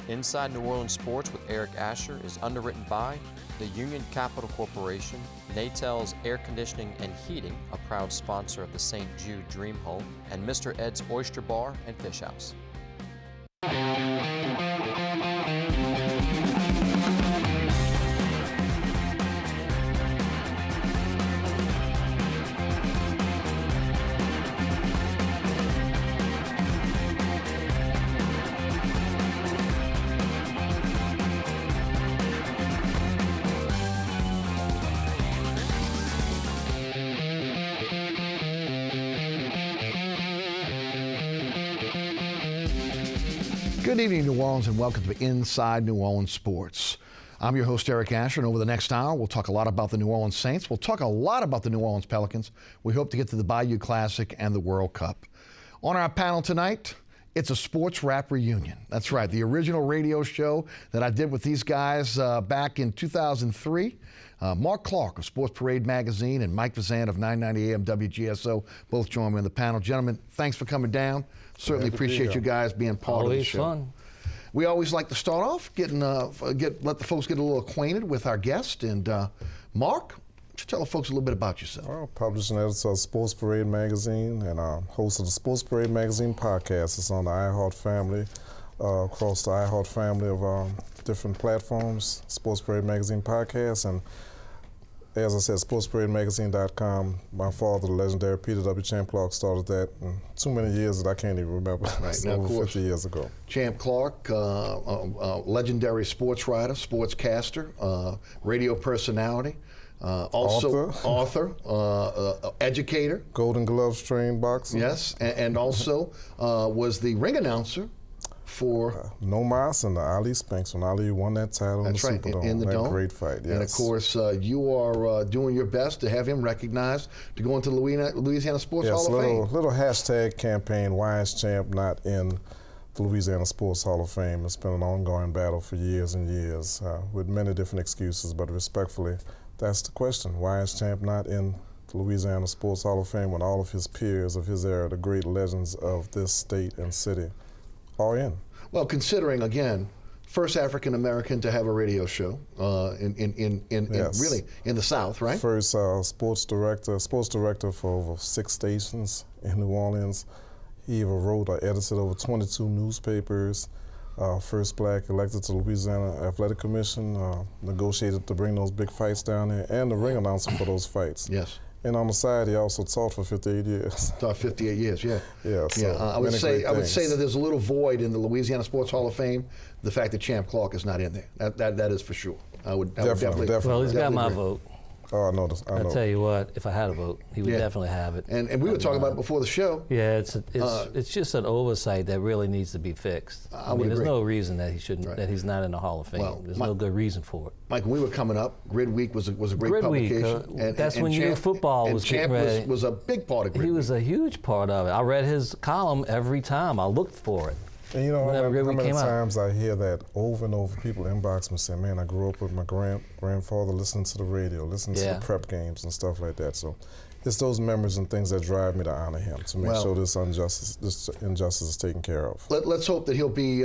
Inside New Orleans Sports with Eric Asher is underwritten by the Union Capital Corporation, Natel's Air Conditioning and Heating, a proud sponsor of the St. Jude Dream Home, and Mr. Ed's Oyster Bar and Fish House. Good evening, New Orleans, and welcome to Inside New Orleans Sports. I'm your host, Eric Asher, and over the next hour, we'll talk a lot about the New Orleans Saints. We'll talk a lot about the New Orleans Pelicans. We hope to get to the Bayou Classic and the World Cup. On our panel tonight, it's a sports rap reunion. That's right, the original radio show that I did with these guys back in 2003. Mark Clark of Sports Parade Magazine and Mike Fazende of 990 AM WGSO both join me in the panel. Gentlemen, thanks for coming down. Certainly appreciate you guys being part of the show. Always fun. We always like to start off let the folks get a little acquainted with our guest. And Mark, why don't you tell the folks a little bit about yourself? Well, publishing editor of Sports Parade Magazine and host of the Sports Parade Magazine podcast. It's on the iHeart family, across the iHeart family of different platforms, Sports Parade Magazine podcast. And as I said, sportsparademagazine.com. My father, the legendary Peter W. Champ Clark, started that in too many years that I can't even remember. Right, now, over 50 years ago. Champ Clark, legendary sports writer, sportscaster, radio personality, also author, educator. Golden Gloves trained boxer. Yes, and also was the ring announcer for No Mas and the Ali Spinks when Ali won that title in the Superdome. In the Dome. Great fight, yes. And of course, you are doing your best to have him recognized to go into Louisiana Sports Hall of Fame. Little hashtag campaign, why is Champ not in the Louisiana Sports Hall of Fame? It's been an ongoing battle for years and years with many different excuses, but respectfully, that's the question. Why is Champ not in the Louisiana Sports Hall of Fame when all of his peers of his era, the great legends of this state and city, are in? Well, considering, again, first African American to have a radio show really in the South, right? First sports director for over 6 stations in New Orleans. He even wrote or edited over 22 newspapers. First black elected to the Louisiana Athletic Commission, negotiated to bring those big fights down there, and the ring announcer for those fights. Yes. And on the side, he also taught for 58 years. Taught 58 years, yeah. Yeah, so I would say that there's a little void in the Louisiana Sports Hall of Fame. The fact that Champ Clark is not in there, that is for sure. I would definitely. Well, he's got my vote. Oh, I know this. I'll tell you what, if I had a vote, he would definitely have it. And we were talking about it before the show. Yeah, it's just an oversight that really needs to be fixed. I mean, there's no reason that he shouldn't, that he's not in the Hall of Fame. Well, there's no good reason for it. Mike, when we were coming up, Grid Week was a great publication. That's when Champ, football was getting ready. Champ was a big part of Grid Week. He was a huge part of it. I read his column every time. I looked for it. And you know, how many times I hear that over and over, people inbox me and say, man, I grew up with my grandfather listening to the radio, listening to the prep games and stuff like that. So it's those memories and things that drive me to honor him, to make sure this injustice is taken care of. Let's hope that he'll be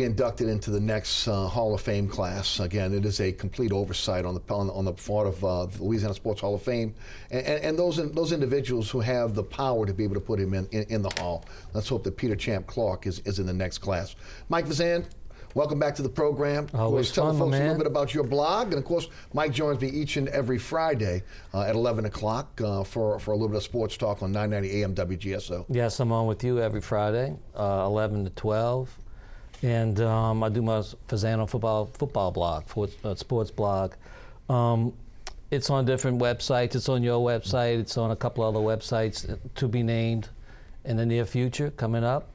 inducted into the next Hall of Fame class. Again, it is a complete oversight on the part of the Louisiana Sports Hall of Fame, and those individuals who have the power to be able to put him in the Hall. Let's hope that Peter Champ Clark is in the next class. Mike Fazende, welcome back to the program. Always tell fun, folks man. a little bit about your blog, and of course, Mike joins me each and every Friday at 11 o'clock for a little bit of sports talk on 990 AM WGSO. Yes, I'm on with you every Friday, 11 to 12, and I do my Fazende football blog, sports blog. It's on different websites. It's on your website. It's on a couple other websites to be named in the near future coming up.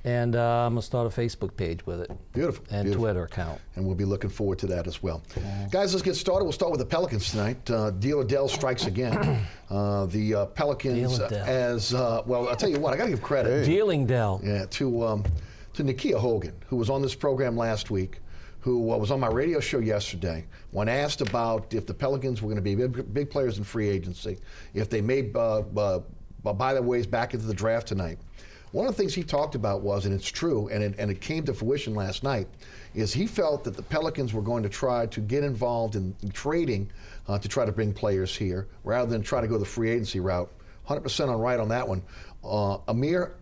And I'm going to start a Facebook page with it. Beautiful. And Twitter account. And we'll be looking forward to that as well. Guys, let's get started. We'll start with the Pelicans tonight. Deal or Dell strikes again. The Pelicans well, I'll tell you what, I got to give credit. Dealing Dell. Yeah, to Nakia Hogan, who was on this program last week, who was on my radio show yesterday. When asked about if the Pelicans were going to be big players in free agency, if they may buy their ways back into the draft tonight, one of the things he talked about was, and it's true, and it came to fruition last night, is he felt that the Pelicans were going to try to get involved in trading to try to bring players here rather than try to go the free agency route. 100% on right on that one. Amir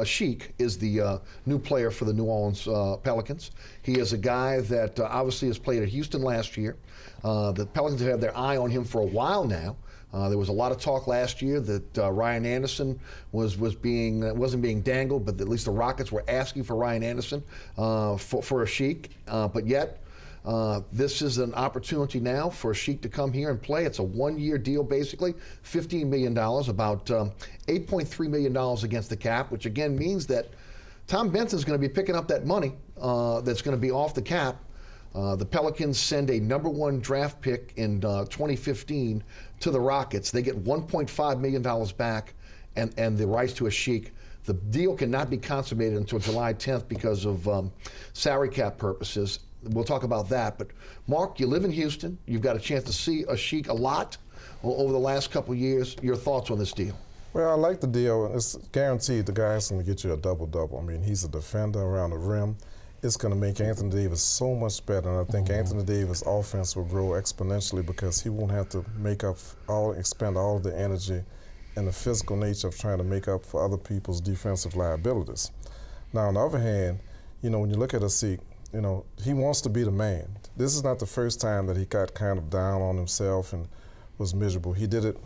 Sheik is the new player for the New Orleans Pelicans. He is a guy that obviously has played at Houston last year. The Pelicans have had their eye on him for a while now. There was a lot of talk last year that Ryan Anderson wasn't being dangled, but at least the Rockets were asking for Ryan Anderson for a Sheik. But yet, this is an opportunity now for Sheik to come here and play. It's a one-year deal, basically, $15 million, about $8.3 million against the cap, which again means that Tom Benson's going to be picking up that money that's going to be off the cap. The Pelicans send a #1 draft pick in 2015 to the Rockets. They get $1.5 million back and the rights to a Sheik. The deal cannot be consummated until July 10th because of salary cap purposes. We'll talk about that. But Mark, you live in Houston. You've got a chance to see a Sheik a lot over the last couple of years. Your thoughts on this deal? Well, I like the deal. It's guaranteed the guy's going to get you a double-double. I mean, he's a defender around the rim. It's going to make Anthony Davis so much better, and I think Anthony Davis' offense will grow exponentially because he won't have to expend all of the energy and the physical nature of trying to make up for other people's defensive liabilities. Now, on the other hand, when you look at a Sheik, he wants to be the man. This is not the first time that he got kind of down on himself and was miserable. He did it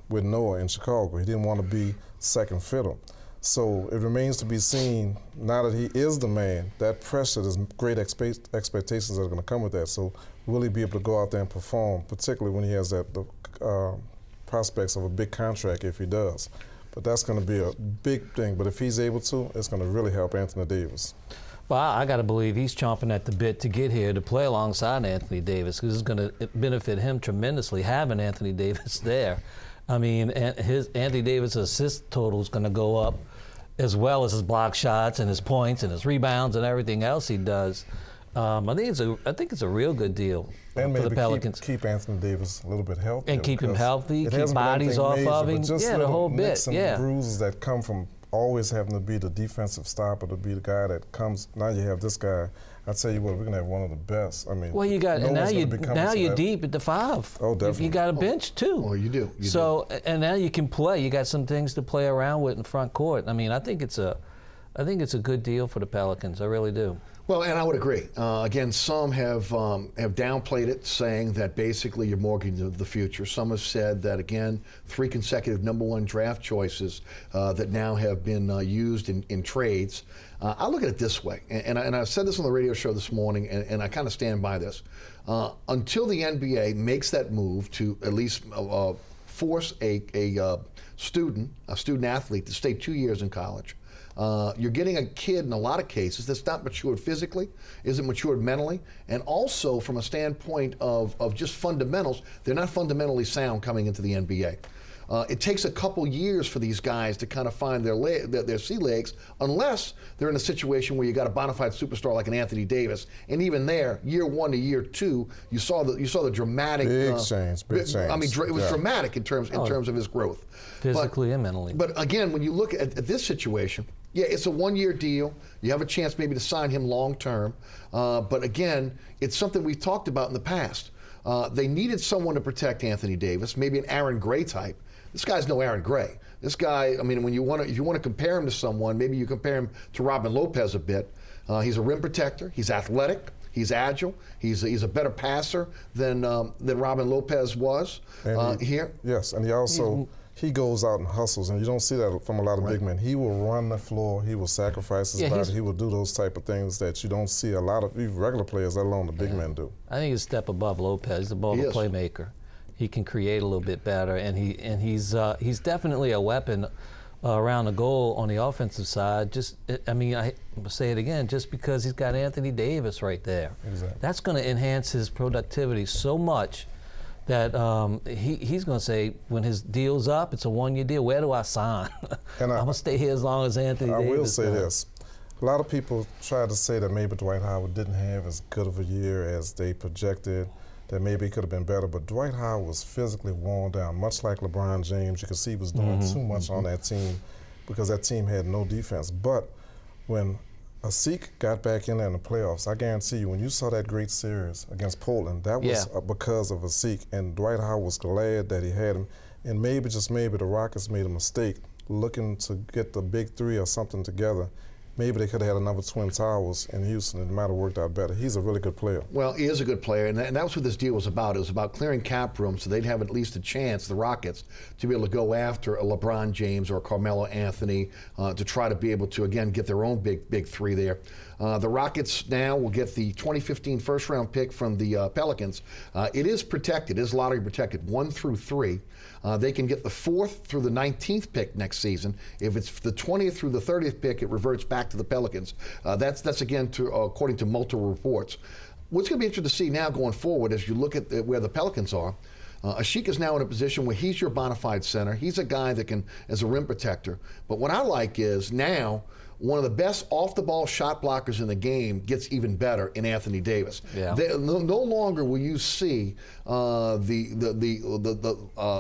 with Noah in Chicago. He didn't want to be second fiddle. So it remains to be seen, now that he is the man, that pressure, there's great expectations that are going to come with that. So will he be able to go out there and perform, particularly when he has the prospects of a big contract if he does. But that's going to be a big thing. But if he's able to, it's going to really help Anthony Davis. Well, I got to believe he's chomping at the bit to get here to play alongside Anthony Davis, because it's going to benefit him tremendously having Anthony Davis there. I mean, Anthony Davis' assist total is going to go up, as well as his block shots and his points and his rebounds and everything else he does. I think it's a real good deal for the Pelicans. Keep Anthony Davis a little bit healthy. And keep him healthy, keep bodies off of him. Yeah, the whole bit. Yeah. Bruises that come from always having to be the defensive stopper, to be the guy that comes. Now you have this guy. I tell you what, we're gonna have one of the best. I mean, well, you got, and now you're deep at the 5. Oh, definitely. You got a bench too. Oh, you do. And now you can play. You got some things to play around with in front court. I mean, I think it's a good deal for the Pelicans. I really do. Well, and I would agree. Again, some have downplayed it, saying that basically you're mortgaging the future. Some have said that, again, 3 consecutive #1 draft choices that now have been used in trades. I look at it this way, and I said this on the radio show this morning, and I kind of stand by this. Until the NBA makes that move to at least force a student athlete to stay 2 years in college, you're getting a kid in a lot of cases that's not matured physically, isn't matured mentally, and also from a standpoint of just fundamentals, they're not fundamentally sound coming into the NBA. It takes a couple years for these guys to kind of find their sea legs, unless they're in a situation where you got a bona fide superstar like an Anthony Davis, and even there, year 1 to year 2, you saw the dramatic big change. I mean, it was dramatic in terms of his growth, physically and mentally. But again, when you look at this situation, yeah, it's a 1-year deal. You have a chance maybe to sign him long term, but again, it's something we've talked about in the past. They needed someone to protect Anthony Davis, maybe an Aaron Gray type. This guy's no Aaron Gray. This guy, I mean, if you want to compare him to someone, maybe you compare him to Robin Lopez a bit. He's a rim protector. He's athletic. He's agile. He's a better passer than Robin Lopez was here. Yes, and he also he goes out and hustles, and you don't see that from a lot of big men. He will run the floor. He will sacrifice his body. He will do those type of things that you don't see a lot of even regular players, let alone the big men, do. I think he's a step above Lopez. He's a playmaker. He can create a little bit better, and he's definitely a weapon around the goal on the offensive side. I say it again, just because he's got Anthony Davis right there. Exactly. That's going to enhance his productivity so much that he's going to say, when his deal's up, it's a 1-year deal, where do I sign? I'm going to stay here as long as Anthony Davis. I will say this. A lot of people try to say that maybe Dwight Howard didn't have as good of a year as they projected, that maybe it could have been better, but Dwight Howard was physically worn down, much like LeBron James. You could see he was doing too much on that team, because that team had no defense. But when Asik got back in there in the playoffs, I guarantee you, when you saw that great series against Portland, that was because of Asik. And Dwight Howard was glad that he had him. And maybe, just maybe, the Rockets made a mistake looking to get the big three or something together. Maybe they could have had another Twin Towers in Houston, and it might have worked out better. He's a really good player. Well, he is a good player, and that was what this deal was about. It was about clearing cap room so they'd have at least a chance, the Rockets, to be able to go after a LeBron James or a Carmelo Anthony to try to be able to, again, get their own big three there. The Rockets now will get the 2015 first-round pick from the Pelicans. It is protected. It is lottery protected, 1 through 3. They can get the 4th through the 19th pick next season. If it's the 20th through the 30th pick, it reverts back to the Pelicans. That's again, according to multiple reports. What's going to be interesting to see now going forward as you look at where the Pelicans are, Asik is now in a position where he's your bona fide center. He's a guy that can, as a rim protector. But what I like is now one of the best off-the-ball shot blockers in the game gets even better in Anthony Davis. Yeah. No longer will you see I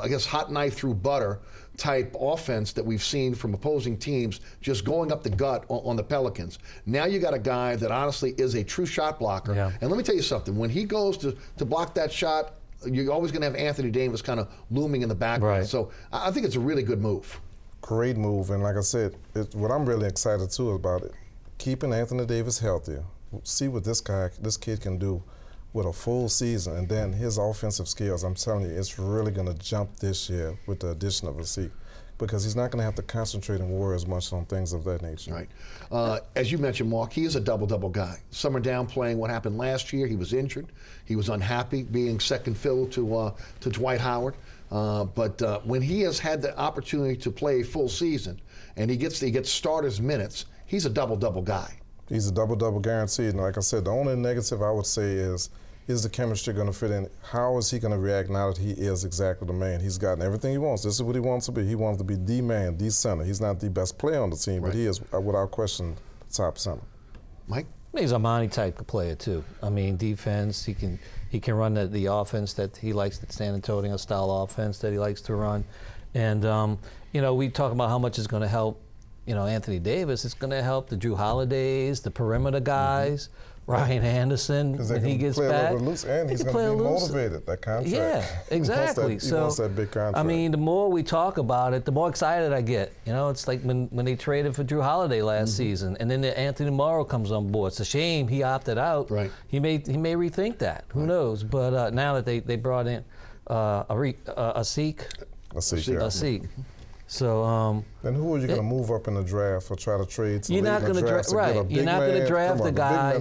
guess hot knife through butter type offense that we've seen from opposing teams just going up the gut on the Pelicans. Now you got a guy that honestly is a true shot blocker. Yeah. And let me tell you something, when he goes to block that shot, you're always going to have Anthony Davis kind of looming in the background. Right. So I think it's a really good move. Great move, and like I said, what I'm really excited too about it, keeping Anthony Davis healthy. See what this kid can do with a full season, and then his offensive skills. I'm telling you, it's really going to jump this year with the addition of Asik, because he's not going to have to concentrate and worry as much on things of that nature. Right. As you mentioned, Mark, he is a double-double guy. Some are downplaying what happened last year. He was injured. He was unhappy being second fiddle to Dwight Howard. But when he has had the opportunity to play a full season and he gets starters minutes, he's a double-double guy. He's a double-double guaranteed. And like I said, the only negative I would say is the chemistry going to fit in? How is he going to react now that he is exactly the man? He's gotten everything he wants. This is what he wants to be. He wants to be the man, the center. He's not the best player on the team, but he is, without question, the top center. Mike? He's a Monty type of player too. I mean, defense. He can run the offense that he likes, the San Antonio style offense that he likes to run. And we talk about how much it's going to help. Anthony Davis. It's going to help the Drew Holidays, the perimeter guys, Ryan Anderson when he gets back. Loose, and he's going to be motivated. That contract. Yeah, exactly. He wants that big contract. I mean, the more we talk about it, the more excited I get. It's like when they traded for Drew Holiday last season, and then Anthony Morrow comes on board. It's a shame he opted out. Right. He may rethink that. Who knows? But now that they brought in Asik. Asik. So then who are you going to move up in the draft or try to trade? You're not going to draft. Right. You're not going to draft a guy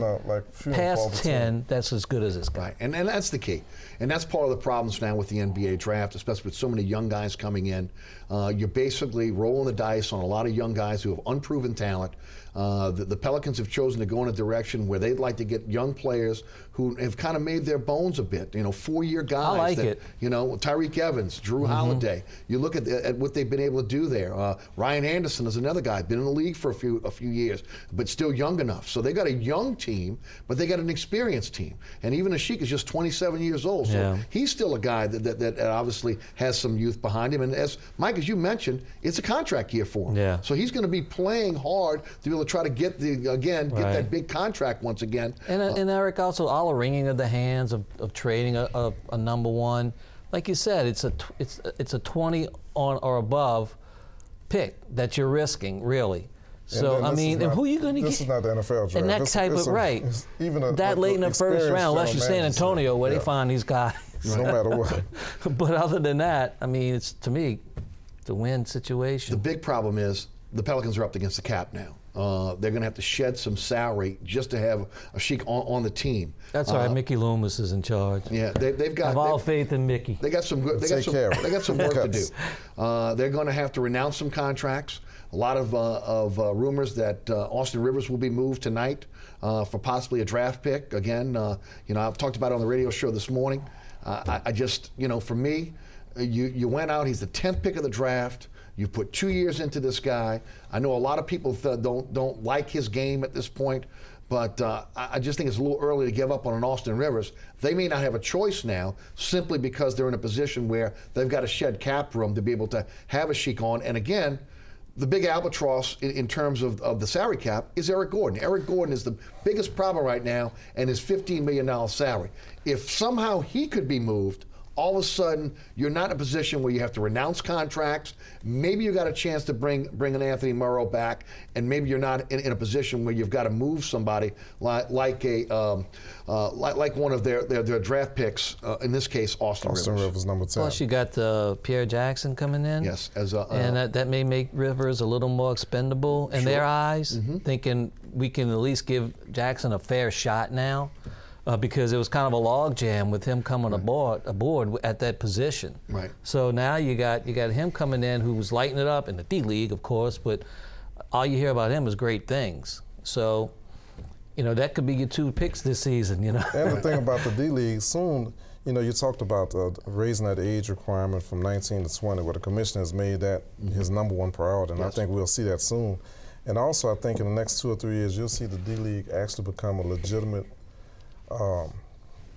past 10 that's as good as this guy. Right. And that's the key. And that's part of the problems now with the NBA draft, especially with so many young guys coming in. You're basically rolling the dice on a lot of young guys who have unproven talent. The Pelicans have chosen to go in a direction where they'd like to get young players who have kind of made their bones a bit. 4-year guys. I like it. Tyreek Evans, Drew Holiday. You look at what they've been able to do there. Ryan Anderson is another guy, been in the league for a few years, but still young enough. So they got a young team, but they got an experienced team. And even Asik is just 27 years old, so he's still a guy that obviously has some youth behind him. And as Mike, as you mentioned, it's a contract year for him. Yeah. So he's going to be playing hard to be able to try to get that big contract once again. And Eric, also all the wringing of the hands of trading a number one. Like you said, it's a 20 on or above pick that you're risking, really. So and who are you going to get? This is not the NFL draft. And that type of even that late in the first round, unless you're San Antonio, where they find these guys. No matter what. But other than that, it's to me, the win situation. The big problem is the Pelicans are up against the cap now. They're going to have to shed some salary just to have Asik on the team. That's all right. Mickey Loomis is in charge. Yeah, they've got. Have all faith in Mickey. They got some good. They got some work to do. They're going to have to renounce some contracts. A lot of rumors that Austin Rivers will be moved tonight for possibly a draft pick. Again, I've talked about it on the radio show this morning. I just, for me, you went out. He's the 10th pick of the draft. You put 2 years into this guy. I know a lot of people don't like his game at this point, but I just think it's a little early to give up on an Austin Rivers. They may not have a choice now simply because they're in a position where they've got to shed cap room to be able to have Asik on. And again, the big albatross in terms of the salary cap is Eric Gordon. Eric Gordon is the biggest problem right now, and his $15 million salary. If somehow he could be moved, all of a sudden you're not in a position where you have to renounce contracts. Maybe you got a chance to bring an Anthony Morrow back, and maybe you're not in a position where you've got to move somebody like one of their draft picks. In this case, Austin Rivers, number 10. Plus, you got Pierre Jackson coming in. Yes, and that may make Rivers a little more expendable in their eyes, thinking we can at least give Jackson a fair shot now. Because it was kind of a logjam with him coming aboard at that position. Right. So now you got him coming in, who was lighting it up in the D League, of course, but all you hear about him is great things. So, that could be your 2 picks this season. And the thing about the D League, soon, you talked about raising that age requirement from 19 to 20, where the commissioner has made that his number 1 priority, and yes. I think we'll see that soon. And also, I think in the next 2 or 3 years, you'll see the D League actually become a legitimate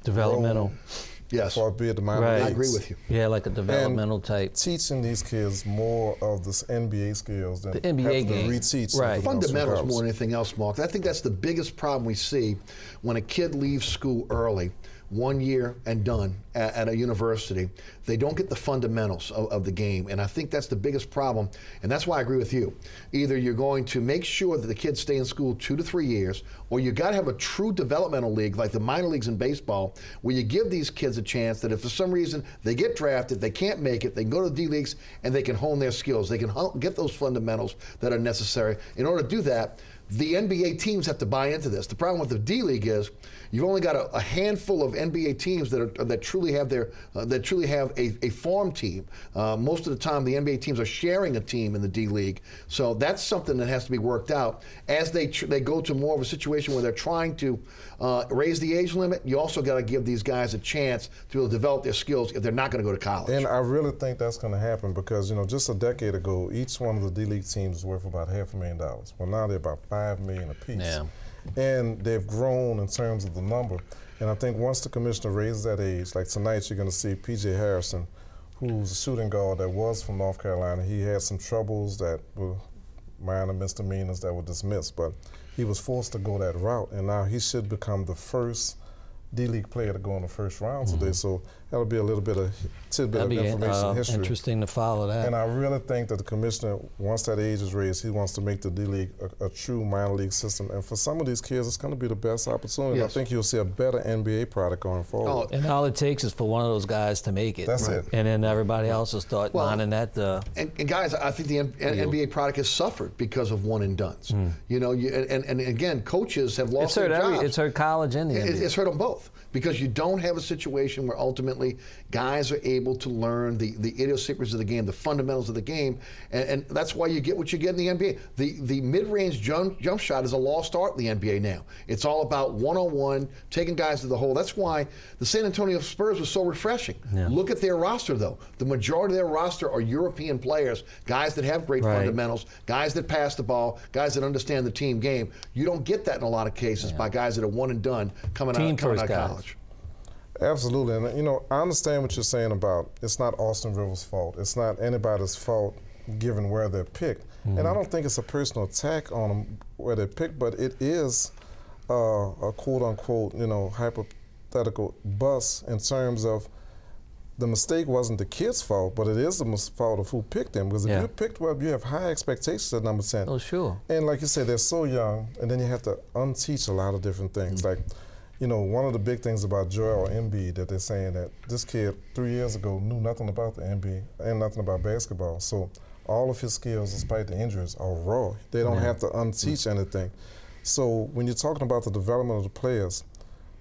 developmental. Yes. For be it the minor Right. leagues. I agree with you. Yeah, like a developmental type. Teaching these kids more of this NBA skills than The NBA having to game. reteach Right. something else from Fundamentals college. more than anything else, Mark. I think that's the biggest problem we see when a kid leaves school early, 1 year and done at a university. They don't get the fundamentals of the game, and I think that's the biggest problem, and that's why I agree with you. Either you're going to make sure that the kids stay in school 2 to 3 years, or you got to have a true developmental league like the minor leagues in baseball, where you give these kids a chance that if for some reason they get drafted, they can't make it, they can go to the D leagues and they can hone their skills. They can get those fundamentals that are necessary. In order to do that, the NBA teams have to buy into this. The problem with the D League is you've only got a handful of NBA teams that truly have a farm team. Most of the time, the NBA teams are sharing a team in the D League. So that's something that has to be worked out as they go to more of a situation where they're trying to raise the age limit. You also got to give these guys a chance to be able to develop their skills if they're not going to go to college. And I really think that's going to happen because, just a decade ago, each one of the D League teams was worth about $500,000. Well, now they're about $5 million apiece. Yeah. And they've grown in terms of the number. And I think once the commissioner raises that age, like tonight you're going to see P.J. Harrison, who's a shooting guard that was from North Carolina. He had some troubles that were minor misdemeanors that were dismissed, but he was forced to go that route. And now he should become the first D-League player to go in the first round today. So that'll be a little bit of tidbit of information history. Interesting to follow that. And I really think that the commissioner, once that age is raised, he wants to make the D-League a true minor league system. And for some of these kids, it's going to be the best opportunity. Yes. I think you'll see a better NBA product going forward. And all it takes is for one of those guys to make it. That's it. And then everybody else will start lining that. And guys, I think the NBA product has suffered because of one and dones. And again, coaches have lost their jobs. It's hurt college and the NBA. It's hurt them both because you don't have a situation where ultimately guys are able to learn the idiosyncrasies of the game, the fundamentals of the game, and that's why you get what you get in the NBA. The mid-range jump shot is a lost art in the NBA now. It's all about one-on-one, taking guys to the hole. That's why the San Antonio Spurs was so refreshing. Yeah. Look at their roster, though. The majority of their roster are European players, guys that have great fundamentals, guys that pass the ball, guys that understand the team game. You don't get that in a lot of cases by guys that are one and done coming out of college. Absolutely, and I understand what you're saying about it's not Austin Rivers' fault. It's not anybody's fault given where they're picked. And I don't think it's a personal attack on them where they're picked, but it is a quote-unquote, hypothetical bust in terms of the mistake wasn't the kid's fault, but it is the fault of who picked them. Because if you picked well, you have high expectations at number 10. Oh, sure. And like you said, they're so young, and then you have to unteach a lot of different things. Like, one of the big things about Joel Embiid that they're saying that this kid 3 years ago knew nothing about the NBA and nothing about basketball. So all of his skills, despite the injuries, are raw. They don't have to unteach anything. So when you're talking about the development of the players,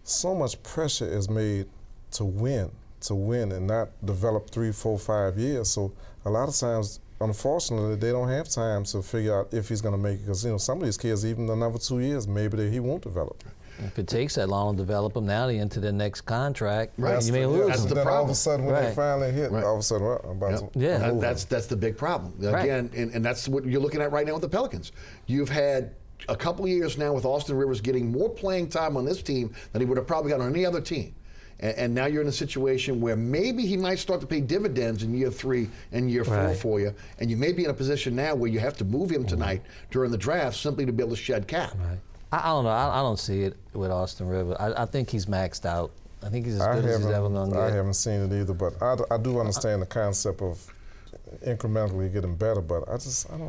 so much pressure is made to win and not develop 3, 4, 5 years. So a lot of times, unfortunately, they don't have time to figure out if he's going to make it. Because some of these kids, even another 2 years, maybe he won't develop. If it takes that long to develop them, now they're into the next contract. Right. You may lose That's them. the Then all of problem. a sudden, when they finally hit, all of a sudden, I'm about to move That's the big problem. Again, and that's what you're looking at right now with the Pelicans. You've had a couple years now with Austin Rivers getting more playing time on this team than he would have probably got on any other team. and now you're in a situation where maybe he might start to pay dividends in year 3 and year 4 for you, and you may be in a position now where you have to move him tonight during the draft simply to be able to shed cap. Right. I don't know. I don't see it with Austin Rivers. I think he's maxed out. I think he's as good as he's ever going to get. I haven't seen it either, but I do understand the concept of incrementally getting better, but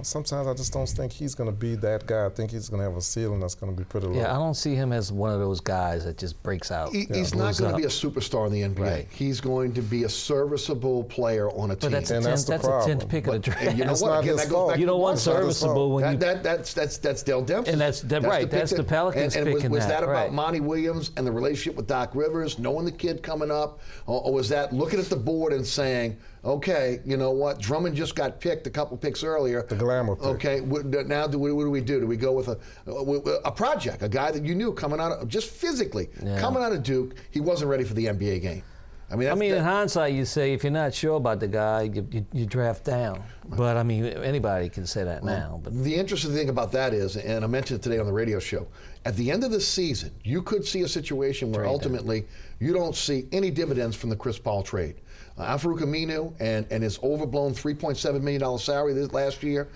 sometimes I just don't think he's going to be that guy. I think he's going to have a ceiling that's going to be pretty low. Yeah, I don't see him as one of those guys that just breaks out. He's not going to be a superstar in the NBA. Right. He's going to be a serviceable player on a team. But that's a 10th pick of the draft. You know what? Again, that goes back you don't want serviceable when that's Dell Demps. And that's right. That's the Pelicans picking and was that about right. Monty Williams and the relationship with Doc Rivers, knowing the kid coming up, or was that looking at the board and saying, okay, you know what? Drummond just got picked a couple picks earlier. The glamour pick. Okay, now what do we do? Do we go with a project, a guy that you knew coming out of, just physically, coming out of Duke, he wasn't ready for the NBA game. I mean, in hindsight, you say if you're not sure about the guy, you draft down. Right. But I mean, anybody can say that now. But the interesting thing about that is, and I mentioned it today on the radio show, at the end of the season, you could see a situation where ultimately you don't see any dividends from the Chris Paul trade. Al-Farouq Aminu and his overblown $3.7 million salary this last year,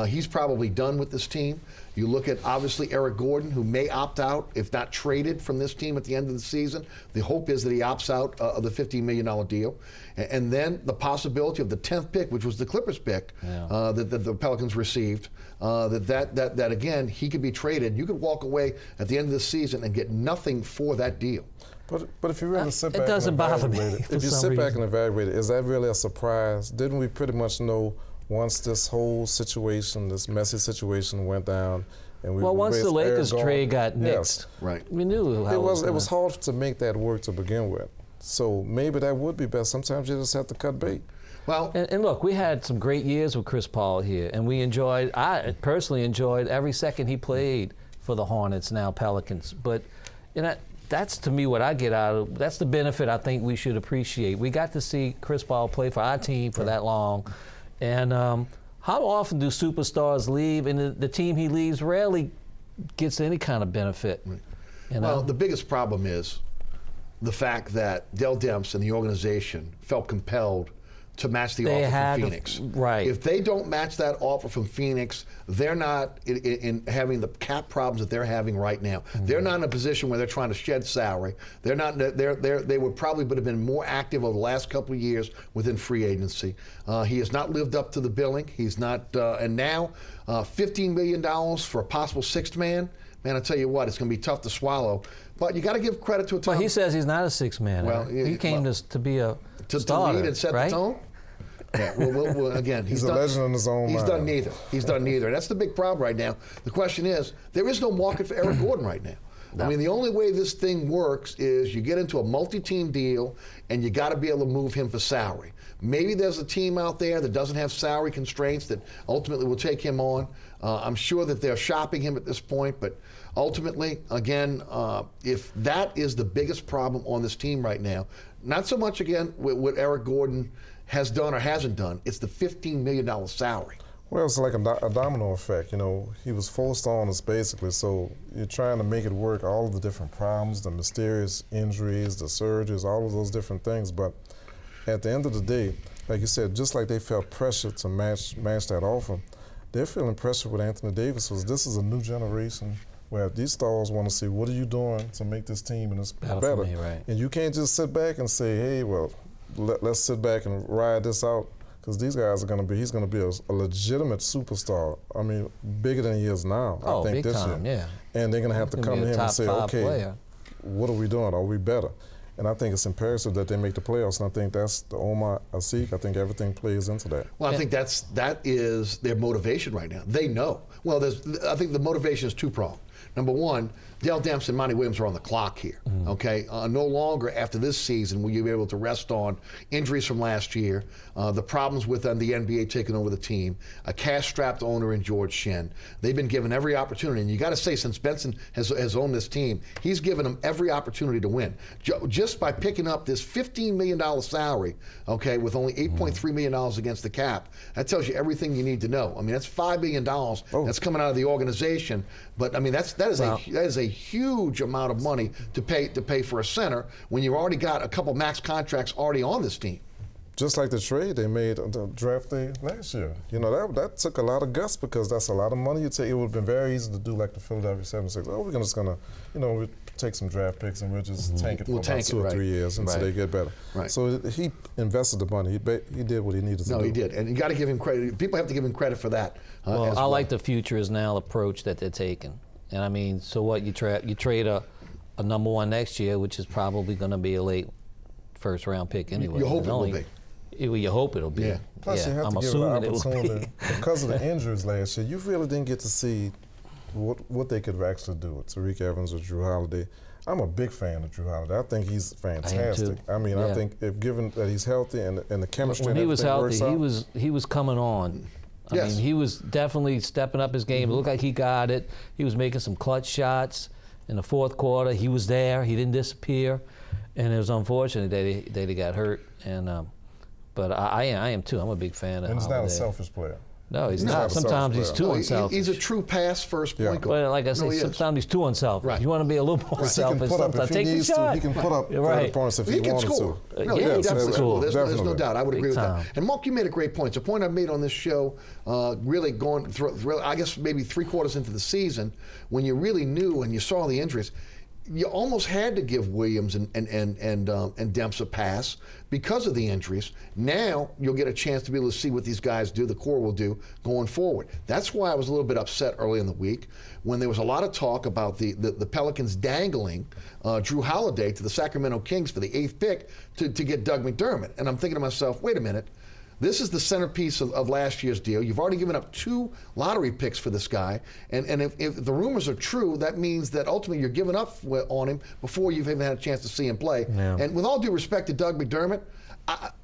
he's probably done with this team. You look at, obviously, Eric Gordon, who may opt out, if not traded from this team at the end of the season. The hope is that he opts out of the $15 million deal. And then the possibility of the 10th pick, which was the Clippers pick that the Pelicans received, that again, he could be traded. You could walk away at the end of the season and get nothing for that deal. But if you really sit back it doesn't and bother evaluate me. it, if you sit back and evaluate it, is that really a surprise? Didn't we pretty much know once this whole situation, this messy situation went down, and we once the Lakers trade got nixed, right? We knew how it was hard to make that work to begin with. So maybe that would be best. Sometimes you just have to cut bait. Well, and look, we had some great years with Chris Paul here, and I personally enjoyed every second he played for the Hornets, now Pelicans. But that's to me what I get out of. That's the benefit I think we should appreciate. We got to see Chris Paul play for our team for that long, and how often do superstars leave, and the team he leaves rarely gets any kind of benefit? You know? Well, the biggest problem is the fact that Dell Demps and the organization felt compelled to match the offer from Phoenix. Right. If they don't match that offer from Phoenix, they're not in having the cap problems that they're having right now. Mm-hmm. They're not in a position where they're trying to shed salary. They're not. They would probably have been more active over the last couple of years within free agency. He has not lived up to the billing. He's not. And now, $15 million for a possible sixth man. Man, I tell you what, it's going to be tough to swallow. But you got to give credit to a Tom. But he says he's not a sixth man. Well, he came to be a starter, to lead and set the tone. Yeah, well, again, he's a legend in his own mind. He's done neither. He's done neither. And that's the big problem right now. The question is, there is no market for Eric Gordon right now. No. I mean, the only way this thing works is you get into a multi-team deal, and you got to be able to move him for salary. Maybe there's a team out there that doesn't have salary constraints that ultimately will take him on. I'm sure that they're shopping him at this point, but ultimately, again, if that is the biggest problem on this team right now, not so much, again, what Eric Gordon has done or hasn't done, it's the $15 million salary. Well, it's like a domino effect. You know, he was forced on us basically, so you're trying to make it work, all of the different problems, the mysterious injuries, the surgeries, all of those different things. But at the end of the day, like you said, just like they felt pressure to match that offer, they're feeling pressure with Anthony Davis. Because this is a new generation where these stars want to see, what are you doing to make this team and it's better? Me, right. And you can't just sit back and say, hey, well, let's sit back and ride this out. Because these guys he's going to be a legitimate superstar. I mean, bigger than he is now, I think, this year. Yeah. And they're going to have to come to him and say, okay, what are we doing? Are we better? And I think it's imperative that they make the playoffs, and I think that's the Omar Asik. I think everything plays into that. Well, I think that is their motivation right now. They know. Well, I think the motivation is two-pronged. Number one, Dell Demps and Monty Williams are on the clock here, okay? No longer after this season will you be able to rest on injuries from last year, the problems with the NBA taking over the team, a cash-strapped owner in George Shen. They've been given every opportunity, and you got to say, since Benson has owned this team, he's given them every opportunity to win. Just by picking up this $15 million salary, okay, with only $8.3 million against the cap, that tells you everything you need to know. I mean, that's $5 million that's coming out of the organization, but I mean, that's that is a huge amount of money to pay for a center when you've already got a couple max contracts already on this team. Just like the trade they made on the draft day last year. You know, that took a lot of guts because that's a lot of money you take. It would have been very easy to do like the Philadelphia 76ers. Oh, we're just going to, you know, we take some draft picks and we'll just tank it for about 2 or 3 years until they get better. Right. So he invested the money. He did what he needed to do. No, he did. And you got to give him credit. People have to give him credit for that. I like the future is now approach that they're taking. And I mean, so what, you trade a number one next year, which is probably going to be a late first round pick anyway. You hope it will be. You hope it'll be. Yeah. Plus, you have to give it an opportunity. Because of the injuries last year, you really didn't get to see what they could actually do with Tariq Evans or Drew Holiday. I'm a big fan of Drew Holiday. I think he's fantastic. I mean, I think if given that he's healthy and the chemistry when and he was healthy, works out, he was coming on. I mean, he was definitely stepping up his game. It looked like he got it. He was making some clutch shots in the fourth quarter. He was there. He didn't disappear, and it was unfortunate that he got hurt. And but I am too. I'm a big fan of. And he's Holiday. not a selfish player. No, he's not. Sometimes he's too unselfish. He's a true pass first point guard. But like I said, sometimes he's too unselfish. Right. You want to be a little more selfish. Sometimes take the shot. He can put up 30 points if he can wanted score. to. No, he can definitely score. There's no doubt. I would agree with time. that. And Mark, you made a great point. It's a point I've made on this show, really going through, I guess maybe 3 quarters into the season, when you really knew and you saw the injuries. You almost had to give Williams and Demps a pass because of the injuries. Now you'll get a chance to be able to see what these guys do, the core will do going forward. That's why I was a little bit upset early in the week when there was a lot of talk about the Pelicans dangling Drew Holiday to the Sacramento Kings for the 8th pick to get Doug McDermott. And I'm thinking to myself, wait a minute. This is the centerpiece of last year's deal. You've already given up 2 lottery picks for this guy. And if the rumors are true, that means that ultimately you're giving up on him before you've even had a chance to see him play. Yeah. And with all due respect to Doug McDermott,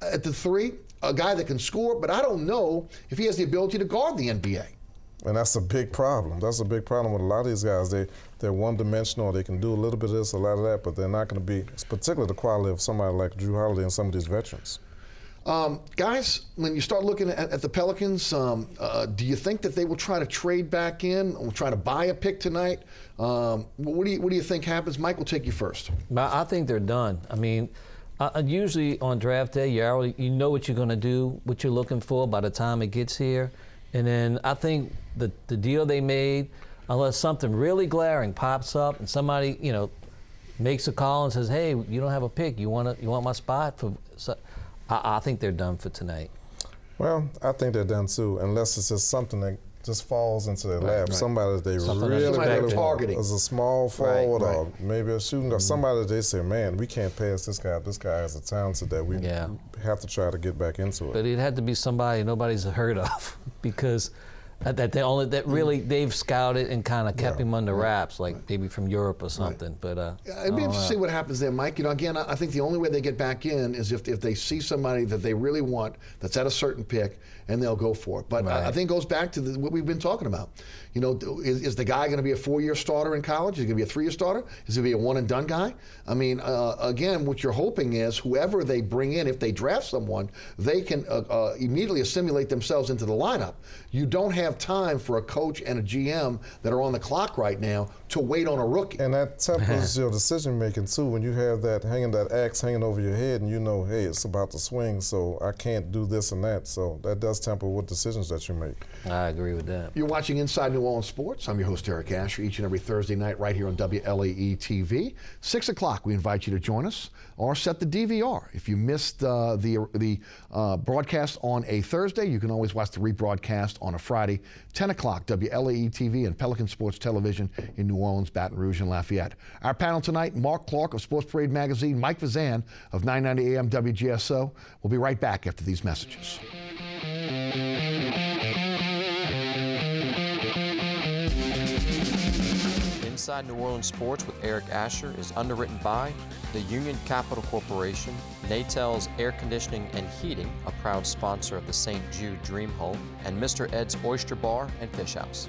at the 3, a guy that can score, but I don't know if he has the ability to guard the NBA. And that's a big problem. That's a big problem with a lot of these guys. They're one-dimensional. They can do a little bit of this, a lot of that, but they're not going to be, particularly the quality of somebody like Drew Holiday and some of these veterans. Guys, when you start looking at the Pelicans, do you think that they will try to trade back in or try to buy a pick tonight? What do you think happens? Mike, will take you first. I think they're done. I mean, usually on draft day, you know what you're going to do, what you're looking for by the time it gets here. And then I think the deal they made, unless something really glaring pops up and somebody, makes a call and says, "Hey, you don't have a pick. You want my spot for?" So, I think they're done for tonight. Well, I think they're done too, unless it's just something that just falls into their lap. Right. Somebody that they really targeting as a small forward or maybe a shooting guard. Somebody that they say, man, we can't pass this guy. This guy has a talent that we have to try to get back into it. But it had to be somebody nobody's heard of because they've scouted and kind of kept him under wraps, like maybe from Europe or something. But it'd be interesting to see what happens there, Mike. Again, I think the only way they get back in is if they see somebody that they really want that's at a certain pick, and they'll go for it. But I think it goes back to what we've been talking about. Is the guy going to be a 4-year starter in college? Is he going to be a 3-year starter? Is he going to be a one-and-done guy? I mean, again, what you're hoping is whoever they bring in, if they draft someone, they can immediately assimilate themselves into the lineup. You don't have time for a coach and a GM that are on the clock right now to wait on a rookie. And that tempers your decision making too. When you have that axe hanging over your head, and you know, hey, it's about to swing, so I can't do this and that. So that does temper what decisions that you make. I agree with that. You're watching Inside New Orleans Sports. I'm your host, Eric Asher, each and every Thursday night right here on WLAE TV. 6 o'clock, we invite you to join us or set the DVR. If you missed the broadcast on a Thursday, you can always watch the rebroadcast on a Friday, 10 o'clock, WLAE TV and Pelican Sports Television in New Orleans, Baton Rouge, and Lafayette. Our panel tonight, Mark Clark of Sports Parade Magazine, Mike Fazende of 990 AM WGSO. We'll be right back after these messages. Inside New Orleans Sports with Eric Asher is underwritten by the Union Capital Corporation, Natel's Air Conditioning and Heating, a proud sponsor of the St. Jude Dream Home, and Mr. Ed's Oyster Bar and Fish House.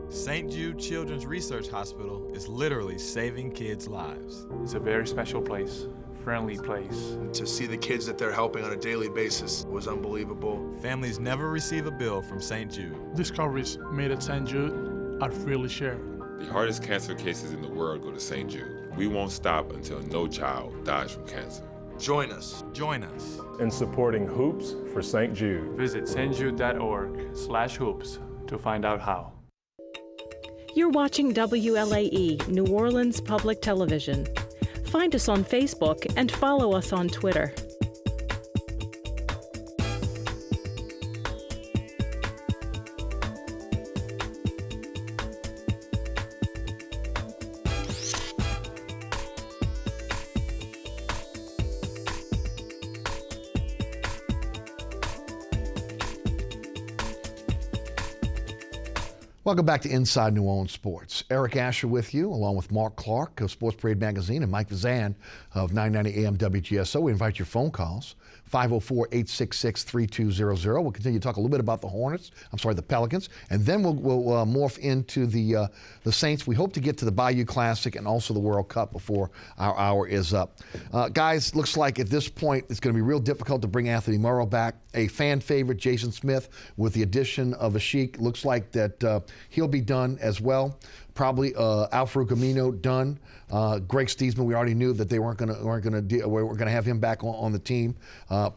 St. Jude Children's Research Hospital is literally saving kids' lives. It's a very special place, friendly place. To see the kids that they're helping on a daily basis was unbelievable. Families never receive a bill from St. Jude. Discoveries made at St. Jude are freely shared. The hardest cancer cases in the world go to St. Jude. We won't stop until no child dies from cancer. Join us. Join us. in supporting Hoops for St. Jude. Visit stjude.org/hoops to find out how. You're watching WLAE, New Orleans Public Television. Find us on Facebook and follow us on Twitter. Welcome back to Inside New Orleans Sports. Eric Asher with you, along with Mark Clark of Sports Parade Magazine and Mike Fazende of 990 AM WGSO. We invite your phone calls, 504-866-3200. We'll continue to talk a little bit about the Pelicans, and then we'll morph into the Saints. We hope to get to the Bayou Classic and also the World Cup before our hour is up. Guys, looks like at this point it's going to be real difficult to bring Anthony Morrow back. A fan favorite, Jason Smith, with the addition of Ashik, looks like that he'll be done as well. Probably Al-Farouq Amino done. Greg Stiesman, we already knew that they we're going to have him back on the team.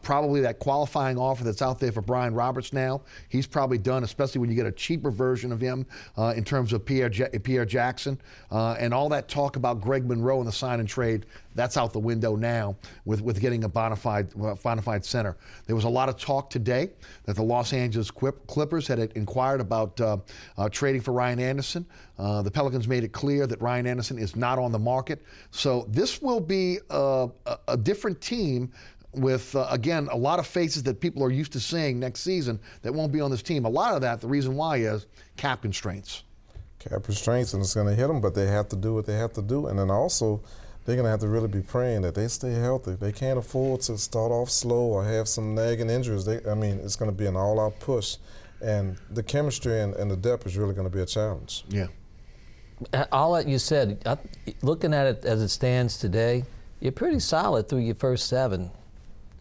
Probably that qualifying offer that's out there for Brian Roberts now, he's probably done, especially when you get a cheaper version of him in terms of Pierre Jackson. And all that talk about Greg Monroe and the sign and trade, that's out the window now with getting a bona fide center. There was a lot of talk today that the Los Angeles Clippers had inquired about trading for Ryan Anderson. The Pelicans made it clear that Ryan Anderson is not on the market. So this will be a different team with, again, a lot of faces that people are used to seeing next season that won't be on this team. A lot of that, the reason why is cap constraints. Cap constraints, and it's going to hit them, but they have to do what they have to do. And then also, they're going to have to really be praying that they stay healthy. They can't afford to start off slow or have some nagging injuries. It's going to be an all-out push. And the chemistry and the depth is really going to be a challenge. Yeah. All that you said, looking at it as it stands today, you're pretty solid through your first 7,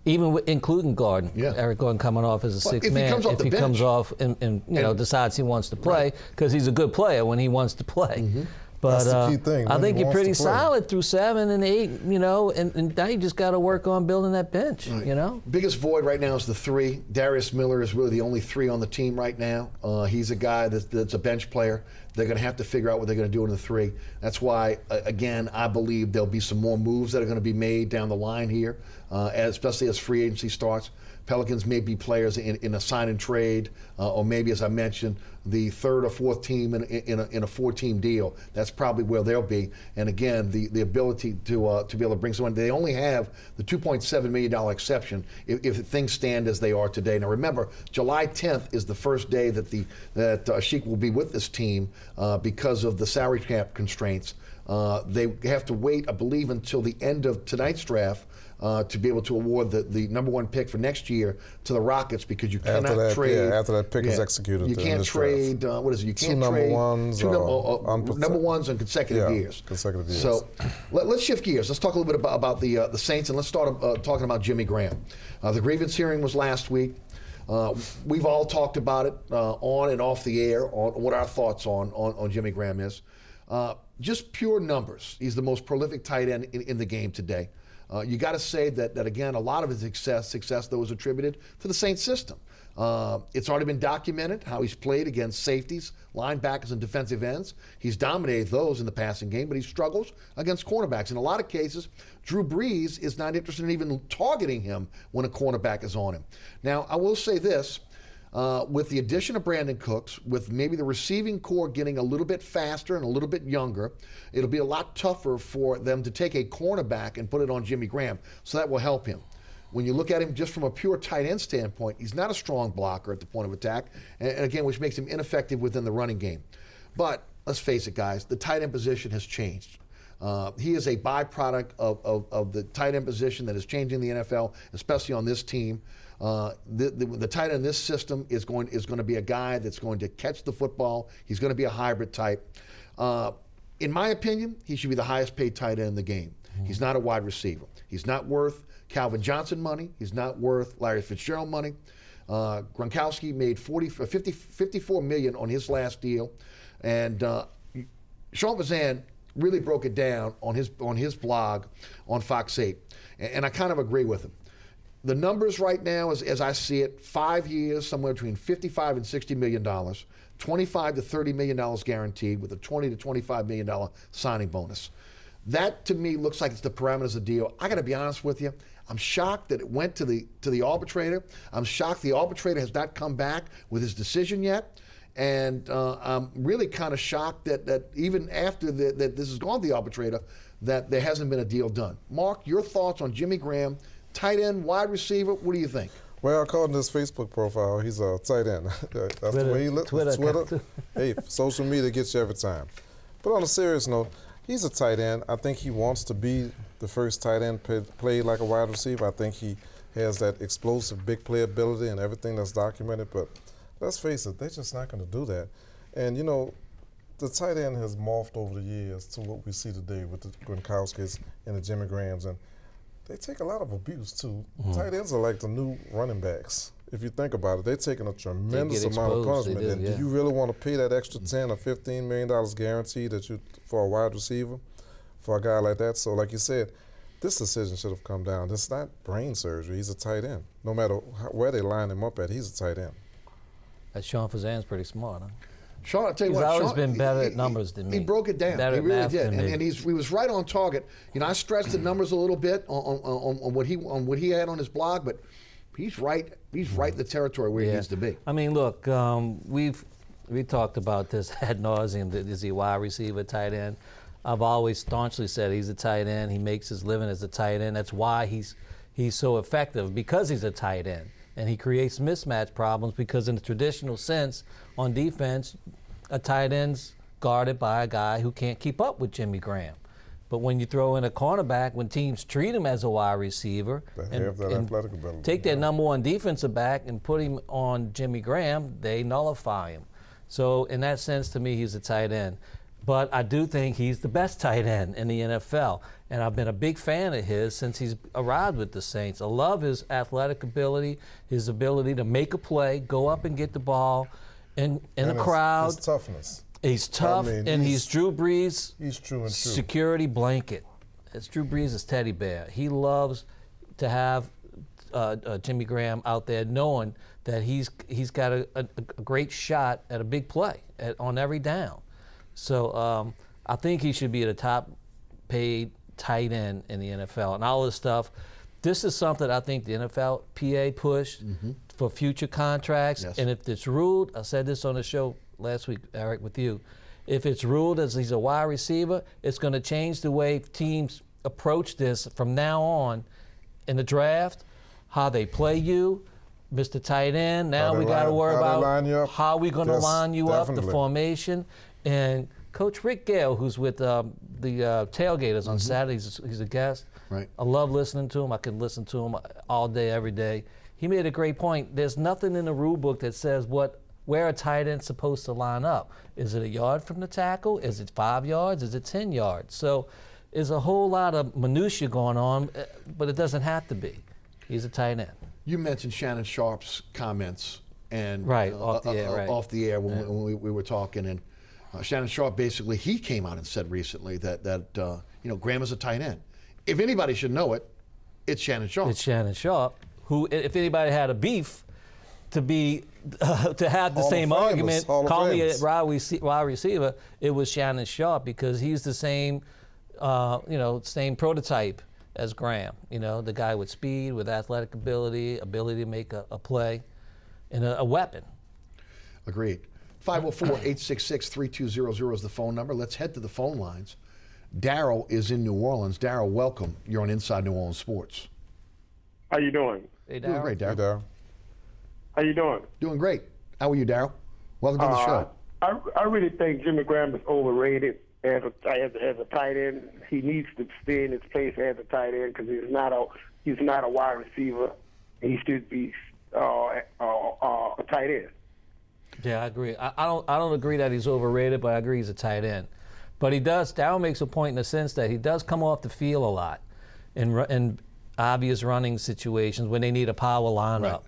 even including Gordon. Yeah. Eric Gordon coming off as a sixth man. If he comes off and decides he wants to play, because he's a good player when he wants to play. Mm-hmm. But that's the key thing. I think you're pretty solid through 7 and 8, and now you just got to work on building that bench, Right. Biggest void right now is the 3. Darius Miller is really the only 3 on the team right now. He's a guy that's a bench player. They're going to have to figure out what they're going to do in the 3. That's why, again, I believe there'll be some more moves that are going to be made down the line here, especially as free agency starts. Pelicans may be players in a sign and trade, or maybe, as I mentioned, the 3rd or 4th team in a 4-team deal. That's probably where they'll be. And again, the ability to be able to bring someone. They only have the $2.7 million exception if things stand as they are today. Now remember, July 10th is the first day that Ashik will be with this team because of the salary cap constraints. They have to wait, I believe, until the end of tonight's draft to be able to award the number 1 pick for next year to the Rockets, because you cannot trade. Yeah, after that pick is executed. You can't trade, what is it? You can't two trade number ones on consecutive years. Consecutive years. So let's shift gears. Let's talk a little bit about the Saints, and let's start talking about Jimmy Graham. The grievance hearing was last week. We've all talked about it on and off the air on what our thoughts on Jimmy Graham is. Just pure numbers. He's the most prolific tight end in the game today. You got to say that again, a lot of his success though is attributed to the Saints system. It's already been documented how he's played against safeties, linebackers, and defensive ends. He's dominated those in the passing game, but he struggles against cornerbacks. In a lot of cases, Drew Brees is not interested in even targeting him when a cornerback is on him. Now, I will say this. With the addition of Brandon Cooks, with maybe the receiving core getting a little bit faster and a little bit younger, it'll be a lot tougher for them to take a cornerback and put it on Jimmy Graham. So that will help him. When you look at him just from a pure tight end standpoint, he's not a strong blocker at the point of attack, and again, which makes him ineffective within the running game. But let's face it, guys, the tight end position has changed. He is a byproduct of the tight end position that is changing the NFL, especially on this team. The tight end in this system is going to be a guy that's going to catch the football. He's going to be a hybrid type. In my opinion, he should be the highest paid tight end in the game. He's not a wide receiver. He's not worth Calvin Johnson money. He's not worth Larry Fitzgerald money. Gronkowski made 54 million on his last deal, and Sean Fazende really broke it down on his blog on Fox 8, and I kind of agree with him. The numbers right now, as I see it, 5 years, somewhere between $55 and $60 million, $25 to $30 million guaranteed with a $20 to $25 million signing bonus. That to me looks like it's the parameters of the deal. I got to be honest with you. I'm shocked that it went to the arbitrator. I'm shocked the arbitrator has not come back with his decision yet. And I'm really kind of shocked that even after that this has gone to the arbitrator, that there hasn't been a deal done. Mark, your thoughts on Jimmy Graham, tight end, wide receiver, what do you think? Well, according to his Facebook profile, he's a tight end. That's Twitter, the way he looks. Twitter. Hey, social media gets you every time. But on a serious note, he's a tight end. I think he wants to be the first tight end played like a wide receiver. I think he has that explosive big play ability and everything that's documented. But let's face it, they're just not going to do that. And, you know, the tight end has morphed over the years to what we see today with the Gronkowskis and the Jimmy Grahams. And they take a lot of abuse, too. Tight ends are like the new running backs. If you think about it, they're taking a tremendous amount of punishment. Do you really want to pay that extra $10 or $15 million guarantee for a wide receiver, for a guy like that? So, like you said, this decision should have come down. It's not brain surgery. He's a tight end. No matter where they line him up at, he's a tight end. That Sean Fazande's pretty smart, huh? Sean, I'll tell you He's what, always Sean, been better at numbers than me. He broke it down. Better He really math did, than me. and he was right on target. You know, I stretched the numbers a little bit on what he had on his blog, but he's right. He's right in the territory where he needs to be. I mean, look, we talked about this ad nauseum. Is he a wide receiver, tight end? I've always staunchly said he's a tight end. He makes his living as a tight end. That's why he's so effective, because he's a tight end. And he creates mismatch problems because in the traditional sense, on defense, a tight end's guarded by a guy who can't keep up with Jimmy Graham. But when you throw in a cornerback, when teams treat him as a wide receiver and take their number one defensive back and put him on Jimmy Graham, they nullify him. So in that sense, to me, he's a tight end. But I do think he's the best tight end in the NFL. And I've been a big fan of his since he's arrived with the Saints. I love his athletic ability, his ability to make a play, go up and get the ball in a crowd. His toughness. He's tough, and he's Drew Brees' he's true and true. security blanket. It's Drew Brees' teddy bear. He loves to have Jimmy Graham out there knowing that he's got a great shot at a big play on every down. So I think he should be at a top-paid tight end in the NFL. And all this stuff, this is something I think the NFLPA pushed for future contracts. Yes. And if it's ruled, I said this on the show last week, Eric, with you, if it's ruled as he's a wide receiver, it's going to change the way teams approach this from now on in the draft, how they play you, Mr. Tight End. Now we got to worry about how we're going to line you up, the formation. And Coach Rick Gale, who's with the Tailgaters on Saturdays, he's a guest. Right. I love listening to him. I can listen to him all day, every day. He made a great point. There's nothing in the rule book that says where a tight end's supposed to line up. Is it a yard from the tackle? Is it 5 yards? Is it 10 yards? So there's a whole lot of minutia going on, but it doesn't have to be. He's a tight end. You mentioned Shannon Sharp's comments and off the air when we were talking, and Shannon Sharp basically he came out and said recently that Graham is a tight end. If anybody should know it, it's Shannon Sharp. It's Shannon Sharp, who, if anybody had a beef, to have the same argument, call me a wide receiver, it was Shannon Sharp, because he's the same, same prototype as Graham. The guy with speed, with athletic ability to make a play, and a weapon. Agreed. 504-866-3200 is the phone number. Let's head to the phone lines. Darryl is in New Orleans. Darryl, welcome. You're on Inside New Orleans Sports. How you doing? Hey, Darryl. Doing great, Darryl. How you doing? Doing great. How are you, Darryl? Welcome to the show. I really think Jimmy Graham is overrated as a tight end. He needs to stay in his place as a tight end because he's not a wide receiver. He should be a tight end. Yeah, I agree. I don't agree that he's overrated, but I agree he's a tight end. But Darryl makes a point in the sense that he does come off the field a lot in obvious running situations when they need a power lineup.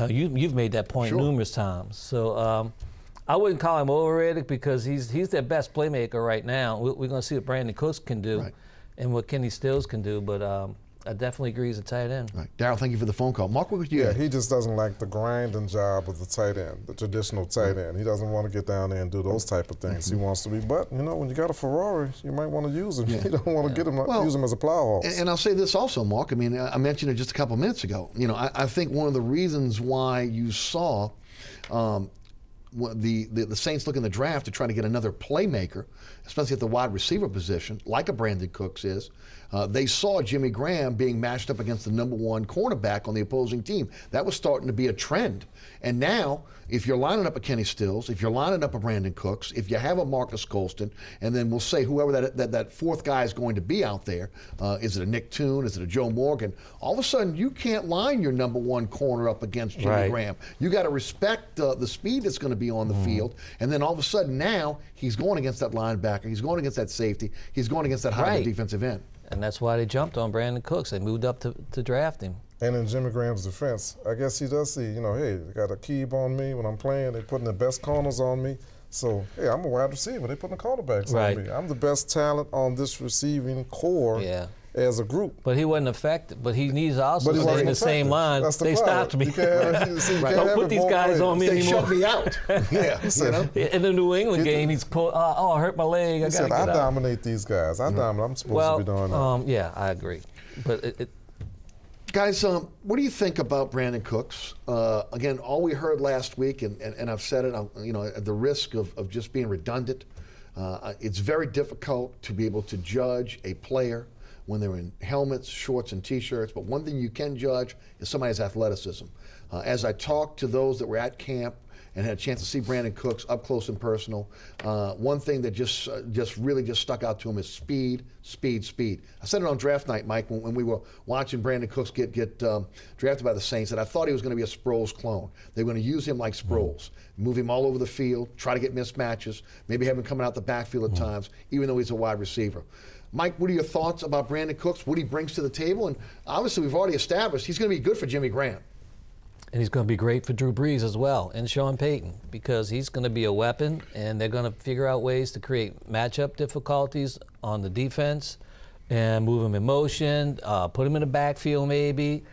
You've made that point numerous times. So I wouldn't call him overrated because he's their best playmaker right now. We're going to see what Brandon Cooks can do and what Kenny Stills can do, but I definitely agree he's a tight end. Right. Darryl, thank you for the phone call. Mark, what would you add? He just doesn't like the grinding job of the tight end, the traditional tight end. He doesn't want to get down there and do those type of things. He wants to be, but when you got a Ferrari, you might want to use him. You don't want to get him, use him as a plow horse. And I'll say this also, Mark. I mean, I mentioned it just a couple minutes ago. I think one of the reasons why you saw the Saints look in the draft to try to get another playmaker, especially at the wide receiver position, like a Brandon Cooks is, they saw Jimmy Graham being matched up against the number one cornerback on the opposing team. That was starting to be a trend. And now, if you're lining up a Kenny Stills, if you're lining up a Brandon Cooks, if you have a Marcus Colston, and then we'll say whoever that fourth guy is going to be out there, is it a Nick Toon, is it a Joe Morgan, all of a sudden you can't line your number one corner up against Jimmy Graham. You got to respect the speed that's going to be on the field, and then all of a sudden now he's going against that linebacker, he's going against that safety, he's going against that high defensive end. And that's why they jumped on Brandon Cooks. They moved up to draft him. And in Jimmy Graham's defense, I guess he does see, hey, they got a Keeb on me when I'm playing. They're putting the best corners on me. So, hey, I'm a wide receiver. They're putting the quarterbacks on me. I'm the best talent on this receiving core as a group. But he wasn't affected. But he needs to also stay in the same line. They stopped me. Don't put these guys on me anymore. They shut me out. In the New England game, he's pulled, I hurt my leg. I dominate these guys. I'm supposed to be doing that. Yeah, I agree. But Guys, what do you think about Brandon Cooks? Again, all we heard last week, and I've said it, at the risk of just being redundant, it's very difficult to be able to judge a player when they're in helmets, shorts, and T-shirts. But one thing you can judge is somebody's athleticism. As I talked to those that were at camp and had a chance to see Brandon Cooks up close and personal, one thing that just really stuck out to him is speed. I said it on draft night, Mike, when we were watching Brandon Cooks get drafted by the Saints, that I thought he was going to be a Sproles clone. They were going to use him like Sproles, move him all over the field, try to get mismatches, maybe have him coming out the backfield at times, even though he's a wide receiver. Mike, what are your thoughts about Brandon Cooks, what he brings to the table? And obviously we've already established he's going to be good for Jimmy Graham. And he's going to be great for Drew Brees as well, and Sean Payton, because he's going to be a weapon, and they're going to figure out ways to create matchup difficulties on the defense and move him in motion, put him in the backfield maybe,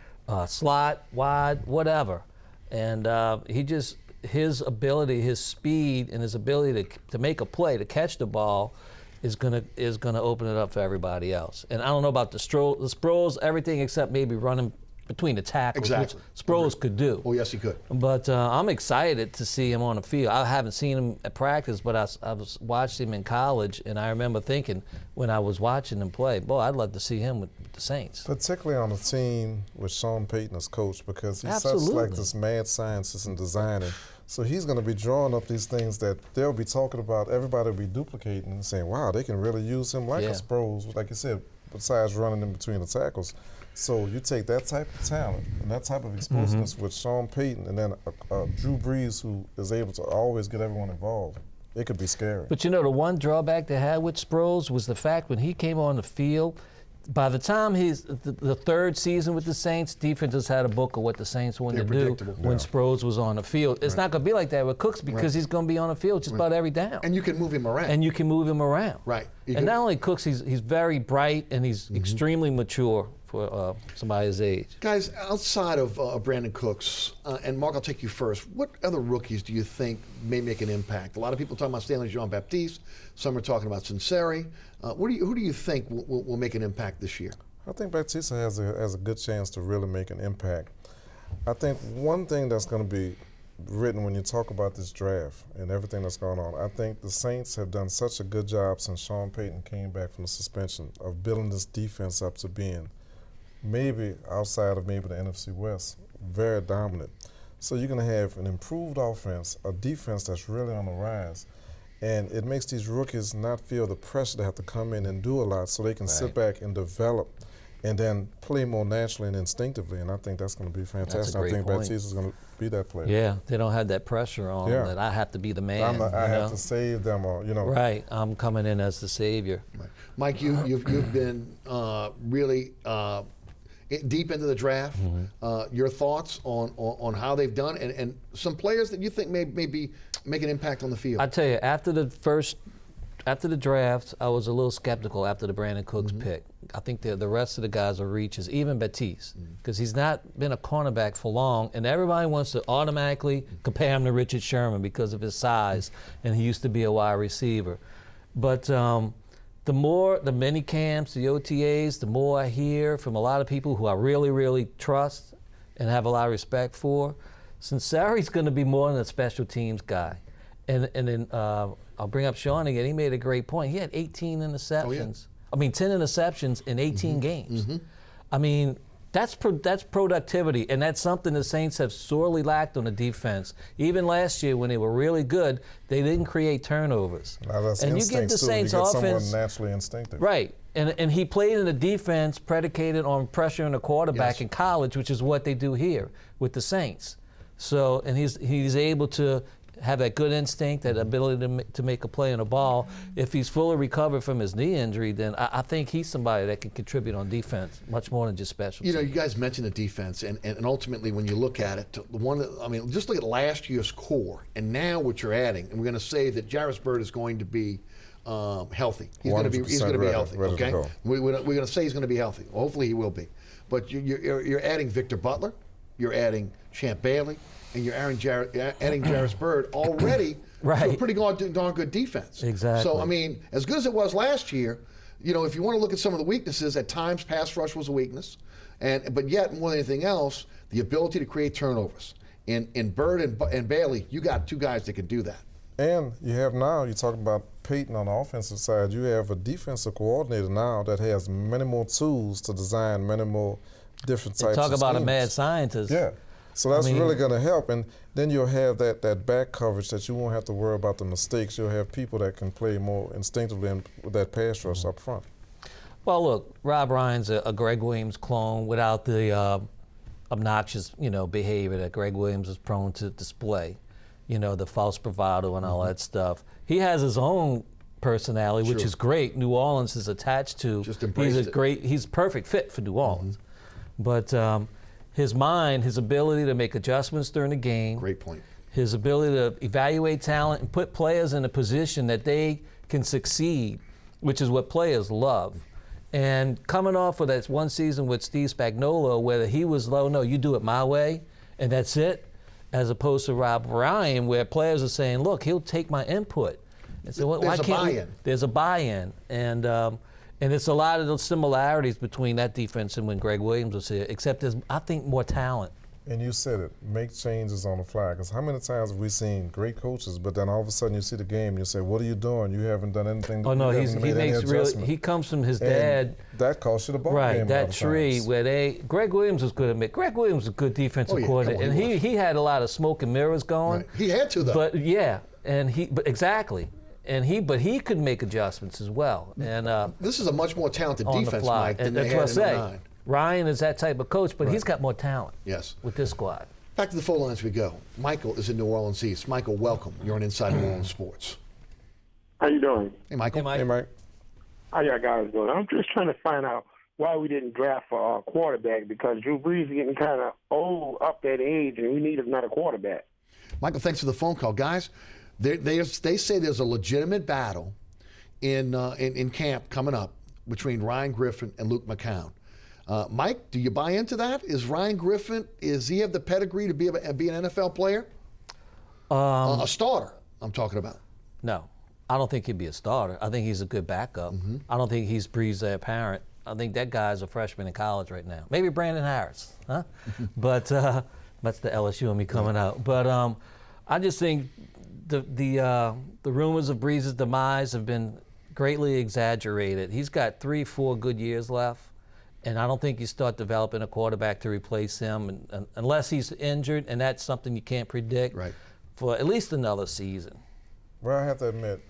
slot, wide, whatever. And his ability, his speed, and his ability to make a play, to catch the ball, is gonna open it up for everybody else. And I don't know about the Sproles, everything except maybe running between the tackles, which Sproles could do. Oh, yes, he could. But I'm excited to see him on the field. I haven't seen him at practice, but I watched him in college, and I remember thinking when I was watching him play, boy, I'd love to see him with the Saints. Particularly on a team with Sean Payton as coach, because he's such like this mad scientist and designer. So he's going to be drawing up these things that they'll be talking about, everybody will be duplicating and saying, wow, they can really use him like a Sproles, like you said, besides running in between the tackles. So you take that type of talent and that type of explosiveness with Sean Payton, and then Drew Brees, who is able to always get everyone involved. It could be scary. But the one drawback they had with Sproles was the fact when he came on the field, by the time he's the third season with the Saints, defenses had a book of what the Saints wanted to do when Sproles was on the field. It's not going to be like that with Cooks because he's going to be on the field just about every down. And you can move him around. Right. And not only Cooks, he's very bright and he's extremely mature for somebody his age. Guys, outside of Brandon Cooks, and Mark, I'll take you first, what other rookies do you think may make an impact? A lot of people talking about Stanley Jean-Baptiste. Some are talking about Sinceri. Who do you think will make an impact this year? I think Baptiste has a good chance to really make an impact. I think one thing that's going to be written when you talk about this draft and everything that's going on, I think the Saints have done such a good job since Sean Payton came back from the suspension of building this defense up to being maybe outside of maybe the NFC West, very dominant. So you're going to have an improved offense, a defense that's really on the rise. And it makes these rookies not feel the pressure to have to come in and do a lot, so they can sit back and develop and then play more naturally and instinctively. And I think that's going to be fantastic. I think Baptiste is going to be that player. Yeah, they don't have that pressure on them that I have to be the man. I have to save them, or Right, I'm coming in as the savior. Right. Mike, you've been really deep into the draft. Your thoughts on how they've done and some players that you think may be make an impact on the field. I tell you, after the draft, I was a little skeptical after the Brandon Cooks pick. I think the rest of the guys are reaches, even Batiste, because he's not been a cornerback for long, and everybody wants to automatically compare him to Richard Sherman because of his size, and he used to be a wide receiver. But the mini camps, the OTAs, the more I hear from a lot of people who I really, really trust and have a lot of respect for, Sinceri's going to be more than a special teams guy. And then I'll bring up Sean again. He made a great point. He had 18 interceptions. 10 interceptions in 18 games. I mean, that's productivity, and that's something the Saints have sorely lacked on the defense. Even last year when they were really good, they didn't create turnovers. That's and you give the Saints offense someone naturally instinctive. Right. And he played in a defense predicated on pressuring the quarterback in college, which is what they do here with the Saints. So, and he's able to have that good instinct, that ability to make a play on a ball. If he's fully recovered from his knee injury, then I think he's somebody that can contribute on defense much more than just special teams. You guys mentioned the defense, and ultimately when you look at it, just look at last year's core, and now what you're adding, and we're going to say that Jairus Byrd is going to be healthy. He's going to be healthy. Okay, we're going to say he's going to be healthy. Well, hopefully he will be. But you're adding Victor Butler, you're adding Champ Bailey, and you're adding Jairus Byrd already to a pretty darn good defense. Exactly. So, as good as it was last year, if you want to look at some of the weaknesses, at times pass rush was a weakness, but yet more than anything else, the ability to create turnovers. In Byrd and Bailey, you got two guys that can do that. And you have now, you talk about Peyton on the offensive side, you have a defensive coordinator now that has many more tools to design many more different types of schemes. Talk about a mad scientist. Yeah. So that's really going to help, and then you'll have that back coverage that you won't have to worry about the mistakes. You'll have people that can play more instinctively with that pass rush up front. Well, look, Rob Ryan's a Greg Williams clone without the obnoxious, behavior that Greg Williams is prone to display. The false bravado and all that stuff. He has his own personality, which is great. New Orleans is attached to. Just embraced it. He's a perfect fit for New Orleans, but. His mind, his ability to make adjustments during the game. Great point. His ability to evaluate talent and put players in a position that they can succeed, which is what players love. And coming off of that one season with Steve Spagnuolo, where he was low, no, you do it my way, and that's it, as opposed to Rob Ryan, where players are saying, look, he'll take my input. And so why can't we? There's a buy-in. And it's a lot of those similarities between that defense and when Greg Williams was here, except there's, I think, more talent. And you said it, make changes on the fly. Because how many times have we seen great coaches, but then all of a sudden you see the game and you say, what are you doing? You haven't done anything. Oh, no, he comes from his dad. That cost you the ball game. Right, that tree where Greg Williams was good at Greg Williams was a good defensive coordinator. And he had a lot of smoke and mirrors going. Right. He had to, though. But, exactly. But he could make adjustments as well. And this is a much more talented defense, Mike, than they had in 09. Ryan is that type of coach, but he's got more talent. Yes. With this squad. Back to the phone lines we go. Michael is in New Orleans East. Michael, welcome. You're on Inside New Orleans Sports. How you doing? Hey, Michael. Hey, Mike. How y'all guys doing? I'm just trying to find out why we didn't draft for a quarterback, because Drew Brees is getting kind of old up that age, and we need another quarterback. Michael, thanks for the phone call. Guys, they say there's a legitimate battle in camp coming up between Ryan Griffin and Luke McCown. Mike, do you buy into that? Is Ryan Griffin, does he have the pedigree to be an NFL player? A starter, I'm talking about. No, I don't think he'd be a starter. I think he's a good backup. I don't think he's Brees' heir apparent. I think that guy's a freshman in college right now. Maybe Brandon Harris, huh? But that's the LSU and me coming out. But I just think the rumors of Brees' demise have been greatly exaggerated. He's got 3-4 good years left, and I don't think you start developing a quarterback to replace him unless he's injured, and that's something you can't predict for at least another season. Well, I have to admit,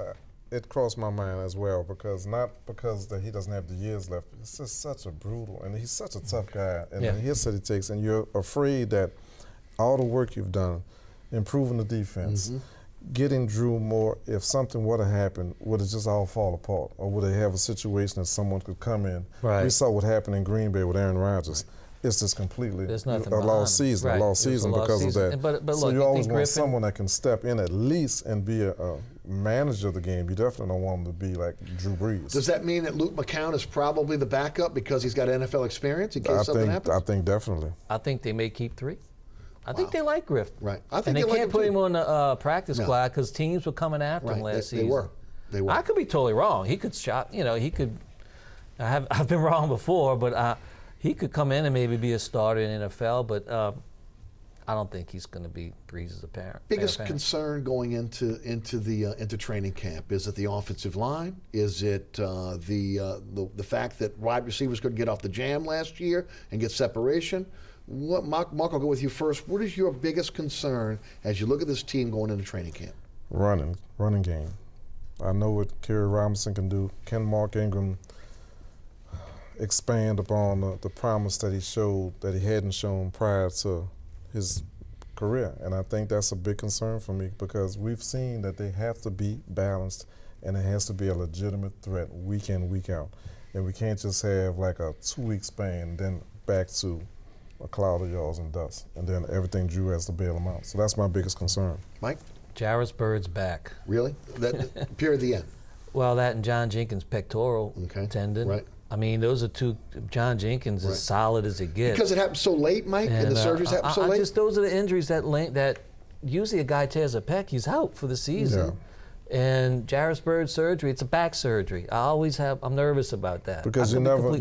it crossed my mind as well, not because that he doesn't have the years left. It's just such a brutal, and he's such a tough guy, and the hits that he takes, and you're afraid that all the work you've done, improving the defense, getting Drew more, if something were to happen, would it just all fall apart? Or would they have a situation that someone could come in? Right. We saw what happened in Green Bay with Aaron Rodgers. it's just completely There's nothing a behind lost him. season, Right. a lost It was a season lost because season. of that. But so look, you you always think want Griffin- someone that can step in at least and be a manager of the game. You definitely don't want him to be like Drew Brees. Does that mean that Luke McCown is probably the backup because he's got NFL experience in case something happens? I think definitely. I think they may keep 3. I think they like Griffin. Right. I think and they like can't put too. him on the practice No. squad because teams were coming after him Right. last They season. were. They were. I could be totally wrong. He could shot. He could. I've been wrong before, but he could come in and maybe be a starter in NFL. But I don't think he's going to be Brees' apparent. Biggest concern going into training camp, is it the offensive line? Is it the fact that wide receivers couldn't get off the jam last year and get separation? Mark, I'll go with you first. What is your biggest concern as you look at this team going into training camp? Running game. I know what Kerry Robinson can do. Can Mark Ingram expand upon the promise that he showed that he hadn't shown prior to his career? And I think that's a big concern for me because we've seen that they have to be balanced and it has to be a legitimate threat week in, week out. And we can't just have like a 2-week span and then back to a cloud of yards and dust. And then everything Drew has to bail him out. So that's my biggest concern. Mike? Jarvis Bird's back. Really? That period the end? Well, that and John Jenkins' pectoral tendon. Right. I mean, those are two. John Jenkins is solid as it gets. Because it happened so late, Mike, and the surgeries happened so late? Those are the injuries that usually a guy tears a pec, he's out for the season. Yeah. And Jarvis Bird's surgery, it's a back surgery. I'm nervous about that. Because you never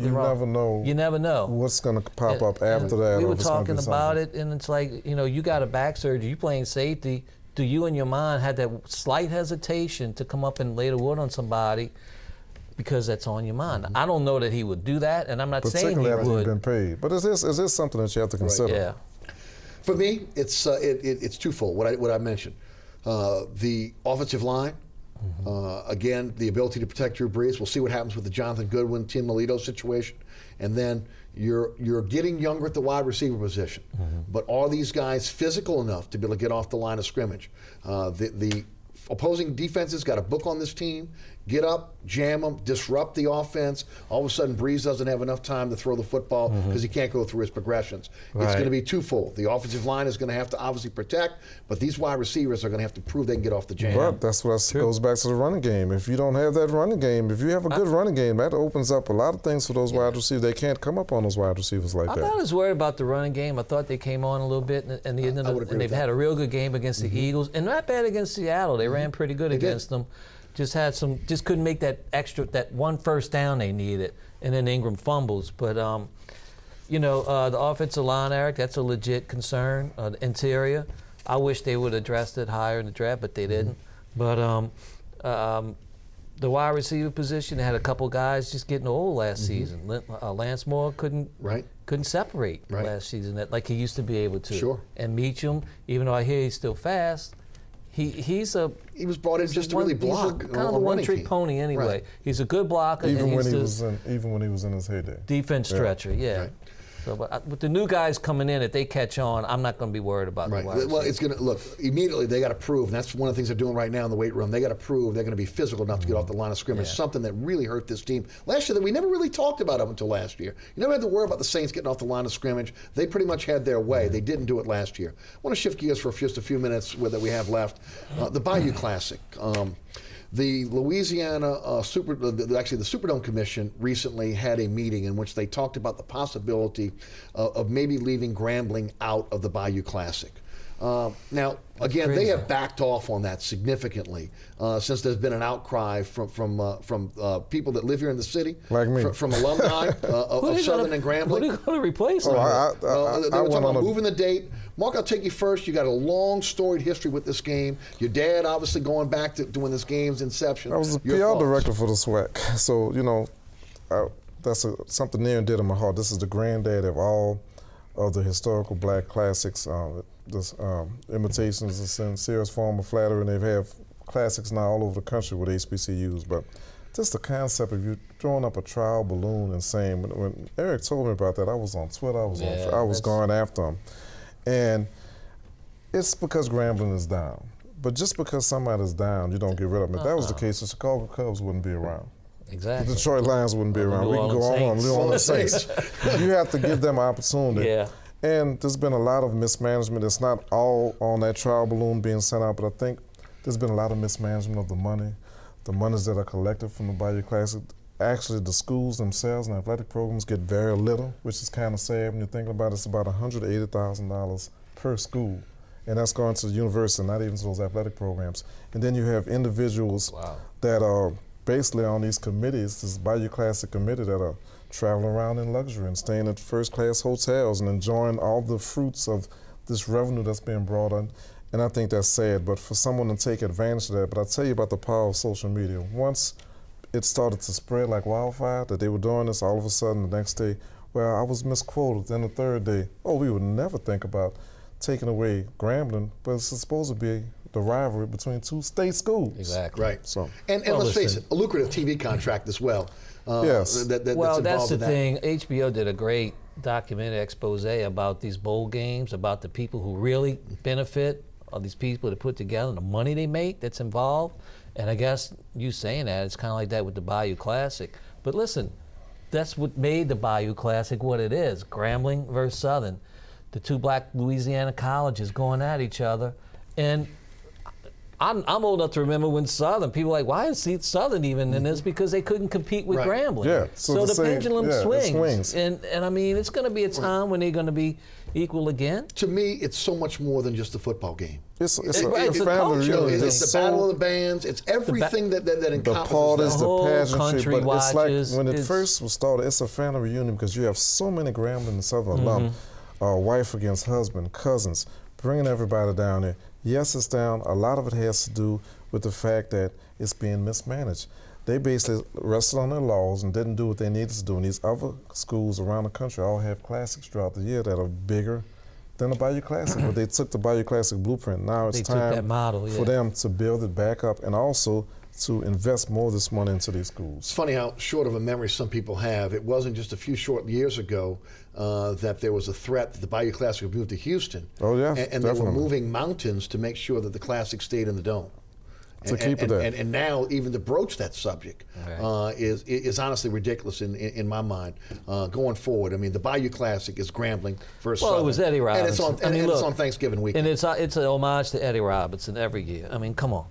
know. You never know What's going to pop up after that. We or were if it's gonna talking be about something. it, and it's like, you got a back surgery, you playing safety. Do you in your mind had that slight hesitation to come up and lay the wood on somebody because that's on your mind? I don't know that he would do that, and I'm not saying he Particularly after would. you've been paid. But is this something that you have to consider? Yeah. For me, it's twofold. What I mentioned, the offensive line. Again, the ability to protect Drew Brees. We'll see what happens with the Jonathan Goodwin, Tim Melito situation, and then you're getting younger at the wide receiver position. But are these guys physical enough to be able to get off the line of scrimmage? The opposing defenses got a book on this team. Get up, jam them, disrupt the offense. All of a sudden, Brees doesn't have enough time to throw the football because he can't go through his progressions. Right. It's going to be twofold. The offensive line is going to have to obviously protect, but these wide receivers are going to have to prove they can get off the jam. But that's what goes back to the running game. If you don't have that running game, if you have a good running game, that opens up a lot of things for those wide receivers. They can't come up on those wide receivers like I'm that. not as worried about the running game. I thought they came on a little bit, and they've had a real good game against the Eagles, and not bad against Seattle. They ran pretty good against them. Just couldn't make that one first down they needed, and then Ingram fumbles. But the offensive line, Eric, that's a legit concern. The interior, I wish they would have addressed it higher in the draft, but they didn't. But the wide receiver position, they had a couple guys just getting old last season. Lance Moore couldn't separate last season like he used to be able to. Sure. And Meacham, even though I hear he's still fast, he was brought in just to really block. He's kind of a one-trick pony anyway. Right. He's a good blocker. Even when he was in his heyday. Defense stretcher, yeah. Right. So, but with the new guys coming in, if they catch on, I'm not going to be worried about the wide Well, it's going to look immediately. They got to prove, and that's one of the things they're doing right now in the weight room. They got to prove they're going to be physical enough to get off the line of scrimmage. Yeah. Something that really hurt this team last year that we never really talked about up until last year. You never had to worry about the Saints getting off the line of scrimmage. They pretty much had their way. They didn't do it last year. I want to shift gears for just a few minutes that we have left. The Bayou Classic. The Louisiana the Superdome Commission recently had a meeting in which they talked about the possibility of maybe leaving Grambling out of the Bayou Classic. Now, again, they have backed off on that significantly since there's been an outcry from people that live here in the city, like me, from alumni of Southern and Grambling. Who are you going to replace? They were talking about moving the date. Mark, I'll take you first. You got a long storied history with this game. Your dad obviously going back to doing this game's inception. I was the PR director for the SWAC, so that's something near and dear to my heart. This is the granddad of all of the historical black classics. Imitations is in serious form of flattery, and they have classics now all over the country with HBCUs. But just the concept of you throwing up a trial balloon and saying, when Eric told me about that, I was on Twitter, I was going after him. And it's because Grambling is down. But just because somebody's down, you don't get rid of them. If that was the case, the Chicago Cubs wouldn't be around. Exactly. The Detroit Lions wouldn't be around. We can go on. New Orleans Saints. You have to give them an opportunity. Yeah. And there's been a lot of mismanagement. It's not all on that trial balloon being sent out, but I think there's been a lot of mismanagement of the monies that are collected from the Bayou Classic. Actually, the schools themselves and athletic programs get very little, which is kind of sad when you're thinking about it. It's about $180,000 per school. And that's going to the university, not even to those athletic programs. And then you have individuals that are basically on these committees, this Bayou Classic committee, that are traveling around in luxury and staying at first-class hotels and enjoying all the fruits of this revenue that's being brought in. And I think that's sad, but for someone to take advantage of that, but I tell you about the power of social media. Once it started to spread like wildfire, that they were doing this, all of a sudden the next day, well, I was misquoted. Then the third day, oh, we would never think about taking away Grambling, but it's supposed to be the rivalry between two state schools. Exactly. Right. So, and let's face it, a lucrative TV contract as well. Yes. That's the thing. HBO did a great documentary expose about these bowl games, about the people who really benefit, of these people that put together, the money they make that's involved. And I guess you saying that, it's kind of like that with the Bayou Classic. But listen, that's what made the Bayou Classic what it is. Grambling versus Southern. The two black Louisiana colleges going at each other. And I'm old enough to remember when Southern, people were like, why is Southern even in this? Because they couldn't compete with Grambling. Yeah, so the pendulum swings. And I mean, it's going to be a time when they're going to be equal again. To me, it's so much more than just a football game. It's a family culture. reunion. It's the battle of the bands. It's everything that encompasses the parties, that. the pageantry. Country But it's like watches, when it first was started, it's a family reunion because you have so many Grambling and Southern alum, wife against husband, cousins, bringing everybody down there. Yes, it's down. A lot of it has to do with the fact that it's being mismanaged. They basically rested on their laws and didn't do what they needed to do. And these other schools around the country all have classics throughout the year that are bigger than the Bayou Classic. But they took the Bayou Classic blueprint. Now it's time for them to build it back up and also to invest more of this money into these schools. It's funny how short of a memory some people have. It wasn't just a few short years ago that there was a threat that the Bayou Classic would move to Houston. Oh, yeah, and they were moving mountains to make sure that the Classic stayed in the dome. To keep it there. And now even to broach that subject is honestly ridiculous in my mind going forward. I mean, the Bayou Classic is Grambling versus Southern. It was Eddie Robinson. And it's on Thanksgiving weekend. And it's an homage to Eddie Robinson every year. I mean, come on.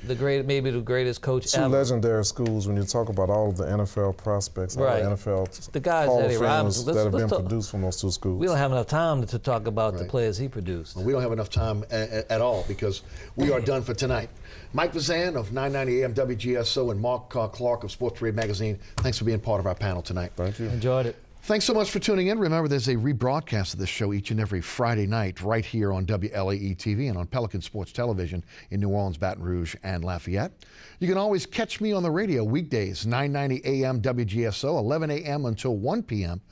Maybe the greatest coach Two ever. legendary schools when you talk about all of the NFL prospects, all the NFL the guys Hall Eddie of Famers Robinson. that have been produced from those two schools. We don't have enough time to talk about the players he produced. Well, we don't have enough time at all because we are done for tonight. Mike Fazende of 990 AM WGSO and Mark Clark of Sports Parade Magazine, thanks for being part of our panel tonight. Thank you. Enjoyed it. Thanks so much for tuning in. Remember, there's a rebroadcast of this show each and every Friday night right here on WLAE TV and on Pelican Sports Television in New Orleans, Baton Rouge, and Lafayette. You can always catch me on the radio weekdays, 990 AM WGSO, 11 a.m. until 1 p.m.,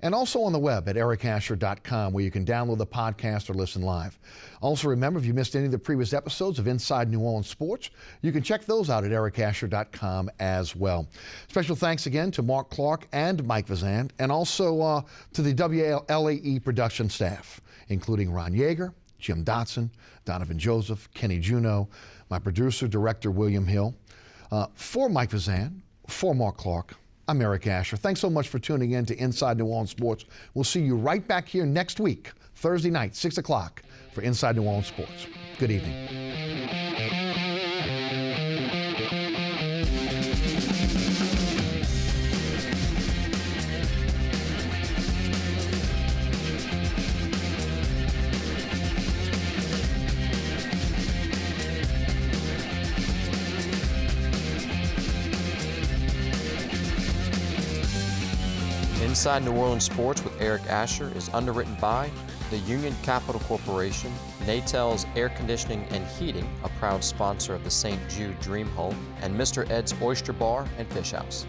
and also on the web at ericasher.com, where you can download the podcast or listen live. Also, remember, if you missed any of the previous episodes of Inside New Orleans Sports, you can check those out at ericasher.com as well. Special thanks again to Mark Clark and Mike Fazende, and also to the WLAE production staff, including Ron Yeager, Jim Dotson, Donovan Joseph, Kenny Juneau, my producer, director, William Hill. For Mike Fazende, for Mark Clark, I'm Eric Asher. Thanks so much for tuning in to Inside New Orleans Sports. We'll see you right back here next week, Thursday night, 6 o'clock, for Inside New Orleans Sports. Good evening. Inside New Orleans Sports with Eric Asher is underwritten by the Union Capital Corporation, Natel's Air Conditioning and Heating, a proud sponsor of the St. Jude Dream Home, and Mr. Ed's Oyster Bar and Fish House.